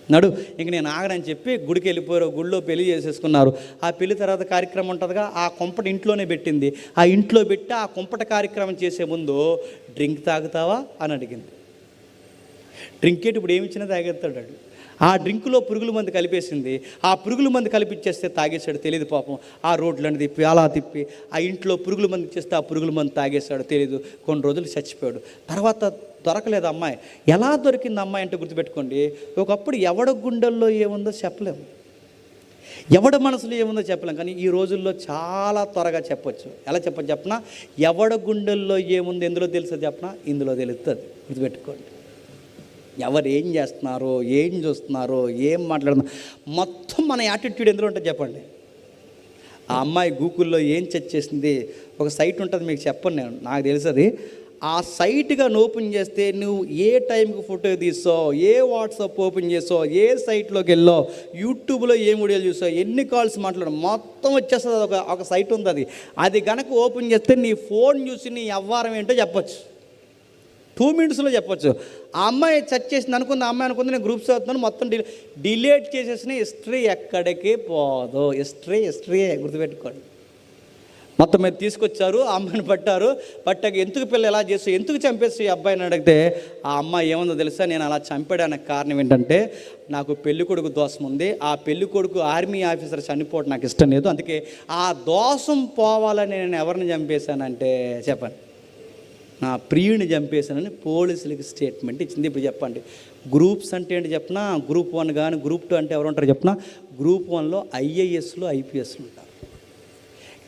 నడు ఇంక నేను ఆగనని చెప్పి గుడికి వెళ్ళిపోయారు. గుడిలో పెళ్లి చేసేసుకున్నారు. ఆ పెళ్లి తర్వాత కార్యక్రమం ఉంటుందిగా, ఆ కొంపట ఇంట్లోనే పెట్టింది. ఆ ఇంట్లో పెట్టి ఆ కొంపట కార్యక్రమం చేసే ముందు డ్రింక్ తాగుతావా అని అడిగింది. డ్రింక్ ఏంటి, ఇప్పుడు ఏమిచ్చినా తాగేస్తాడు. ఆ డ్రింకులో పురుగుల మందు కలిపేసింది. ఆ పురుగుల మందు కలిపిచ్చేస్తే తాగేశాడు, తెలియదు పాపం. ఆ రోడ్లను తిప్పి అలా తిప్పి ఆ ఇంట్లో పురుగుల మందు ఇచ్చేస్తే ఆ పురుగుల మందు తాగేశాడు, తెలియదు. కొన్ని రోజులు చచ్చిపోయాడు. తర్వాత దొరకలేదు అమ్మాయి. ఎలా దొరికింది అమ్మాయి అంటే గుర్తుపెట్టుకోండి, ఒకప్పుడు ఎవడ గుండెల్లో ఏముందో చెప్పలేము, ఎవడ మనసులో ఏముందో చెప్పలేం. కానీ ఈ రోజుల్లో చాలా త్వరగా చెప్పొచ్చు. ఎలా చెప్పచ్చు చెప్పనా? ఎవడ గుండెల్లో ఏముందో ఎందులో తెలుస్తుంది చెప్పనా? ఇందులో తెలుస్తుంది. గుర్తుపెట్టుకోండి. ఎవరు ఏం చేస్తున్నారో, ఏం చూస్తున్నారో, ఏం మాట్లాడుతున్నారో మొత్తం మన యాటిట్యూడ్ ఎందులో ఉంటుంది చెప్పండి. ఆ అమ్మాయి గూగుల్లో ఏం సెర్చ్ చేసింది, ఒక సైట్ ఉంటుంది, మీకు చెప్పను నేను, నాకు తెలుసు అది. ఆ సైట్గా ఓపెన్ చేస్తే నువ్వు ఏ టైంకి ఫోటో తీసావు, ఏ వాట్సాప్ ఓపెన్ చేసావు, ఏ సైట్లోకి వెళ్ళావు, యూట్యూబ్లో ఏ వీడియోలు చూసావు, ఎన్ని కాల్స్ మాట్లాడు మొత్తం వచ్చేస్తుంది. ఒక సైట్ ఉంది, అది కనుక ఓపెన్ చేస్తే నీ ఫోన్ చూసి నీ వ్యవహారం ఏంటో చెప్పచ్చు, 2 minutesలో చెప్పొచ్చు. ఆ అమ్మాయి సెర్చ్ చేసింది అనుకుంది, ఆ అమ్మాయి అనుకుంది నేను గ్రూప్స్ అవుతున్నాను, మొత్తం డిలీట్ చేసేసిన హిస్టరీ ఎక్కడికి పోదు. హిస్టరీ గుర్తుపెట్టుకోండి. మొత్తం మీద తీసుకొచ్చారు, ఆ అమ్మాయిని పట్టాక ఎందుకు పిల్ల ఎలా చేస్తావు, ఎందుకు చంపేసి ఈ అబ్బాయిని అడిగితే ఆ అమ్మాయి ఏముందో తెలుసా, నేను అలా చంపడానికి కారణం ఏంటంటే నాకు పెళ్లి కొడుకు దోషం ఉంది, ఆ పెళ్లి కొడుకు ఆర్మీ ఆఫీసర్ చనిపోవడం నాకు ఇష్టం లేదు, అందుకే ఆ దోషం పోవాలని నేను ఎవరిని చంపేశానంటే చెప్పండి, నా ప్రియుని చంపేశానని పోలీసులకి స్టేట్మెంట్ ఇచ్చింది. ఇప్పుడు చెప్పండి, గ్రూప్స్ అంటే ఏంటి చెప్పినా, గ్రూప్ 1 కానీ గ్రూప్ 2 అంటే ఎవరు ఉంటారు చెప్పినా, గ్రూప్ 1లో ఐఏఎస్లు ఐపీఎస్లు ఉంటారు,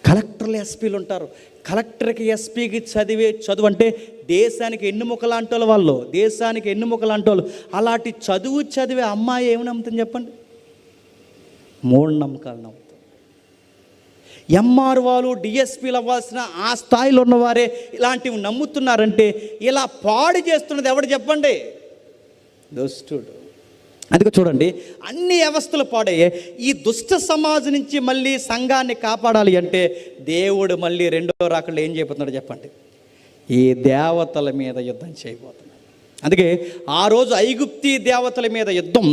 కలెక్టర్లు ఎస్పీలు ఉంటారు. కలెక్టర్కి ఎస్పీకి చదువు అంటే దేశానికి ఎన్నుముక లాంటి వాళ్ళు, దేశానికి ఎన్నుముక లాంటి వాళ్ళు. అలాంటి చదివే అమ్మాయి ఏమి నమ్ముతుంది చెప్పండి, మూఢనమ్మకాలు నమ్ముతుంది. ఎంఆర్ వాళ్ళు డిఎస్పీలు అవ్వాల్సిన ఆ స్థాయిలో ఉన్నవారే ఇలాంటివి నమ్ముతున్నారంటే ఇలా పాడు చేస్తున్నది ఎవడు చెప్పండి, దుష్టుడు. అందుకే చూడండి, అన్ని వ్యవస్థలు పాడయ్యాయి. ఈ దుష్ట సమాజం నుంచి మళ్ళీ సంఘాన్ని కాపాడాలి అంటే దేవుడు మళ్ళీ రెండో రాకళ్ళు ఏం చేయబోతున్నాడు చెప్పండి, ఈ దేవతల మీద యుద్ధం చేయబోతున్నాడు. అందుకే ఆ రోజు ఐగుప్తి దేవతల మీద యుద్ధం,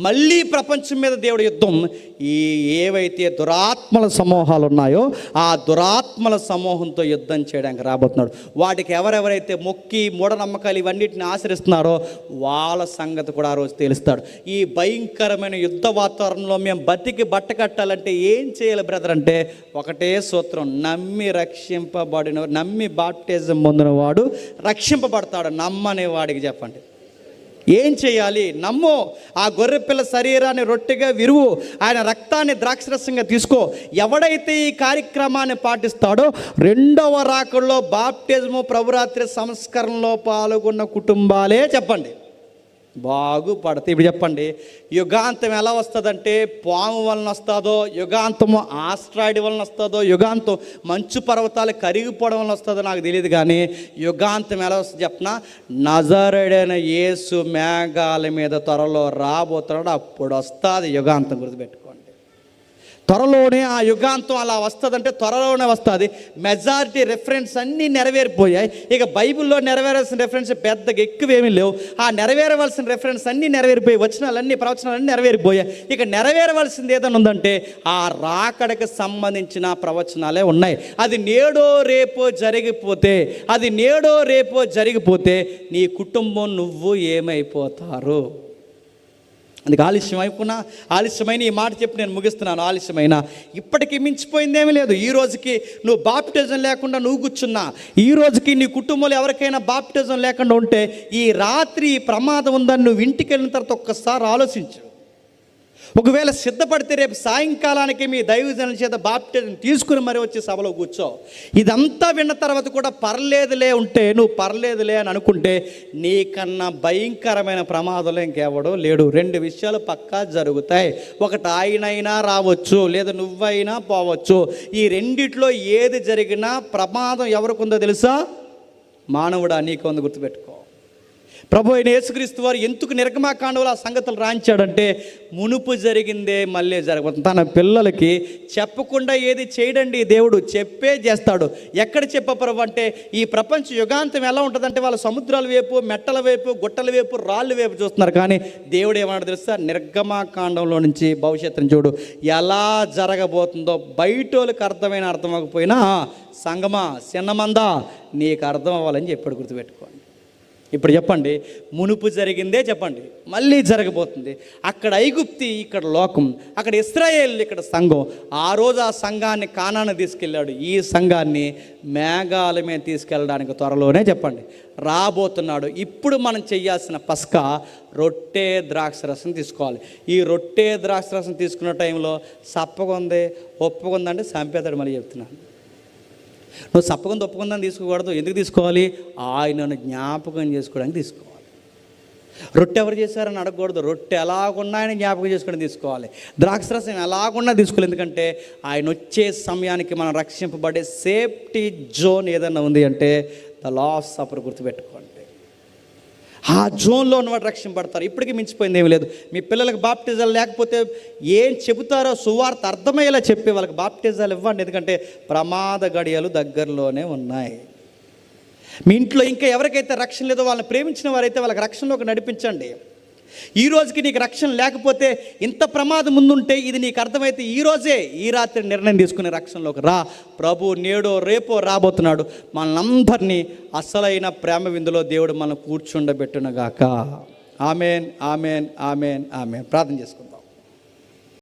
మళ్ళీ ప్రపంచం మీద దేవుడి యుద్ధం. ఈ ఏవైతే దురాత్మల సమూహాలు ఉన్నాయో ఆ దురాత్మల సమూహంతో యుద్ధం చేయడానికి రాబోతున్నాడు. వాటికి ఎవరెవరైతే మొక్కి మూఢనమ్మకాలు ఇవన్నిటిని ఆచరిస్తున్నారో వాళ్ళ సంగతి కూడా ఆ రోజు తెలుస్తాడు. ఈ భయంకరమైన యుద్ధ వాతావరణంలో మేము బతికి బట్ట కట్టాలంటే ఏం చేయాలి బ్రదర్ అంటే ఒకటే సూత్రం, నమ్మి రక్షింపబడిన, నమ్మి బాప్టిజం పొందిన వాడు రక్షింపబడతాడు. నమ్మనే వాడికి చెప్పండి ఏం చేయాలి, నమ్ము, ఆ గొర్రెపిల్ల శరీరాన్ని రొట్టెగా విరువు, ఆయన రక్తాన్ని ద్రాక్షరసంగా తీసుకో. ఎవడైతే ఈ కార్యక్రమాన్ని పాటిస్తాడో రెండవ రాకడలో బాప్టిజము ప్రభురాత్రి సంస్కరణలో పాల్గొన్న కుటుంబాలే చెప్పండి బాగుపడతాయి. ఇప్పుడు చెప్పండి, యుగాంతం ఎలా వస్తుందంటే పాము వలన వస్తుందో, యుగాంతము ఆస్ట్రాయిడ్ వలన వస్తుందో, యుగాంతం మంచు పర్వతాలు కరిగిపోవడం వలన వస్తుందో నాకు తెలియదు, కానీ యుగాంతం ఎలా వస్తుంది చెప్పిన, నజరేయుడైన యేసు మేఘాల మీద త్వరలో రాబోతున్నాడు, అప్పుడు వస్తుంది యుగాంతం. గుర్తుపెట్టుకోండి, త్వరలోనే ఆ యుగాంతం అలా వస్తుందంటే త్వరలోనే వస్తుంది. మెజారిటీ రెఫరెన్స్ అన్నీ నెరవేరిపోయాయి. ఇక బైబిల్లో నెరవేరాల్సిన రెఫరెన్స్ పెద్దగా ఎక్కువేమీ లేవు. ఆ నెరవేరవలసిన రెఫరెన్స్ అన్నీ నెరవేరిపోయాయి, వచనాలన్నీ ప్రవచనాలన్నీ నెరవేరిపోయాయి. ఇక నెరవేరవలసింది ఏదైనా ఉందంటే ఆ రాకడకు సంబంధించిన ప్రవచనాలే ఉన్నాయి. అది నేడో రేపో జరిగిపోతే నీ కుటుంబం నువ్వు ఏమైపోతారు. అందుకే ఆలస్యమైన ఈ మాట చెప్పి నేను ముగిస్తున్నాను. ఆలస్యమైన ఇప్పటికీ మించిపోయిందేమీ లేదు. ఈ రోజుకి నువ్వు బాప్టిజం లేకుండా నువ్వు కూర్చున్నా, ఈ రోజుకి నీ కుటుంబంలో ఎవరికైనా బాప్టిజం లేకుండా ఉంటే ఈ రాత్రి ప్రమాదం ఉందని నువ్వు ఇంటికి వెళ్ళిన తర్వాత ఒక్కసారి ఆలోచించు. ఒకవేళ సిద్ధపడితే రేపు సాయంకాలానికి మీ దైవజనుల చేత బాప్టిజం తీసుకుని మరి వచ్చి సభలో కూర్చో. ఇదంతా విన్న తర్వాత కూడా పర్లేదులే ఉంటే, నువ్వు పర్లేదులే అని అనుకుంటే నీకన్నా భయంకరమైన ప్రమాదంలో ఇంకెవడో లేడు. 2 విషయాలు పక్కా జరుగుతాయి. ఒకటి ఆయనైనా రావచ్చు, లేదా నువ్వైనా పోవచ్చు. ఈ రెండిట్లో ఏది జరిగినా ప్రమాదం ఎవరికి ఉందో తెలుసా? మానవుడా, నీకు ఉంది, గుర్తుపెట్టుకో. ప్రభు అయిన యేసుక్రీస్తు వారు ఎందుకు నిర్గమాకాండంలో ఆ సంగతులు రాయించాడంటే మునుపు జరిగిందే మళ్ళీ జరగబోతుంది. తన పిల్లలకి చెప్పకుండా ఏది చేయడండి దేవుడు, చెప్పే చేస్తాడు. ఎక్కడ చెప్ప ప్రభు అంటే ఈ ప్రపంచ యుగాంతం ఎలా ఉంటుందంటే వాళ్ళు సముద్రాల వైపు, మెట్టల వైపు, గుట్టల వైపు, రాళ్ళ వైపు చూస్తున్నారు. కానీ దేవుడు ఏమన్నా తెలుసా, నిర్గమాకాండంలో నుంచి భవిష్యత్తుని చూడు ఎలా జరగబోతుందో. బయటోళ్ళకి అర్థమైపోయినా సంగమా చిన్నమందా నీకు అర్థం అవ్వాలని చెప్పాడు. గుర్తుపెట్టుకోండి. ఇప్పుడు చెప్పండి, మునుపు జరిగిందే చెప్పండి మళ్ళీ జరగబోతుంది. అక్కడ ఐగుప్తి, ఇక్కడ లోకం, అక్కడ ఇశ్రాయేల్, ఇక్కడ సంఘం. ఆ రోజు ఆ సంఘాన్ని కానాను తీసుకెళ్ళాడు, ఈ సంఘాన్ని మేఘాల మీద తీసుకెళ్ళడానికి త్వరలోనే చెప్పండి రాబోతున్నాడు. ఇప్పుడు మనం చేయాల్సిన పస్కా రొట్టె ద్రాక్షరసం తీసుకోవాలి. ఈ రొట్టె ద్రాక్షరసం తీసుకున్న టైంలో సప్పగుంది ఒప్పుకుందంటే చంపేతాడు. మళ్ళీ చెప్తున్నాను, నువ్వు సప్పకుండా ఒప్పుకుందని తీసుకోకూడదు. ఎందుకు తీసుకోవాలి? ఆయనను జ్ఞాపకం చేసుకోవడానికి తీసుకోవాలి. రొట్టె ఎవరు చేశారని అడగకూడదు. రొట్టె ఎలాగున్నా ఆయన జ్ఞాపకం చేసుకోవడానికి తీసుకోవాలి. ద్రాక్షరసం ఎలాగున్నా తీసుకోవాలి. ఎందుకంటే ఆయన వచ్చే సమయానికి మనం రక్షింపబడే సేఫ్టీ జోన్ ఏదన్నా ఉంది అంటే ద లాస్ సఫర్. గుర్తుపెట్టుకోండి, ఆ జోన్లో ఉన్నవాడు రక్షింపబడతారు. ఇప్పటికీ మించిపోయింది ఏమీ లేదు. మీ పిల్లలకు బాప్టిజాలు లేకపోతే ఏం చెబుతారో సువార్త అర్థమయ్యేలా చెప్పి వాళ్ళకి బాప్టిజాలు ఇవ్వండి. ఎందుకంటే ప్రమాద గడియలు దగ్గరలోనే ఉన్నాయి. మీ ఇంట్లో ఇంకా ఎవరికైతే రక్షణ లేదో వాళ్ళని ప్రేమించిన వారైతే వాళ్ళకి రక్షణలోకి నడిపించండి. ఈ రోజుకి నీకు రక్షణ లేకపోతే, ఇంత ప్రమాదం ముందుంటే ఇది నీకు అర్థమైతే ఈ రాత్రి నిర్ణయం తీసుకునే రక్షణలోకి రా. ప్రభు నేడో రేపో రాబోతున్నాడు. మనందరినీ అసలైన ప్రేమ విందులో దేవుడు మనం కూర్చుండబెట్టునుగాక. Amen, amen, amen, amen. ప్రార్థన చేసుకుందాం.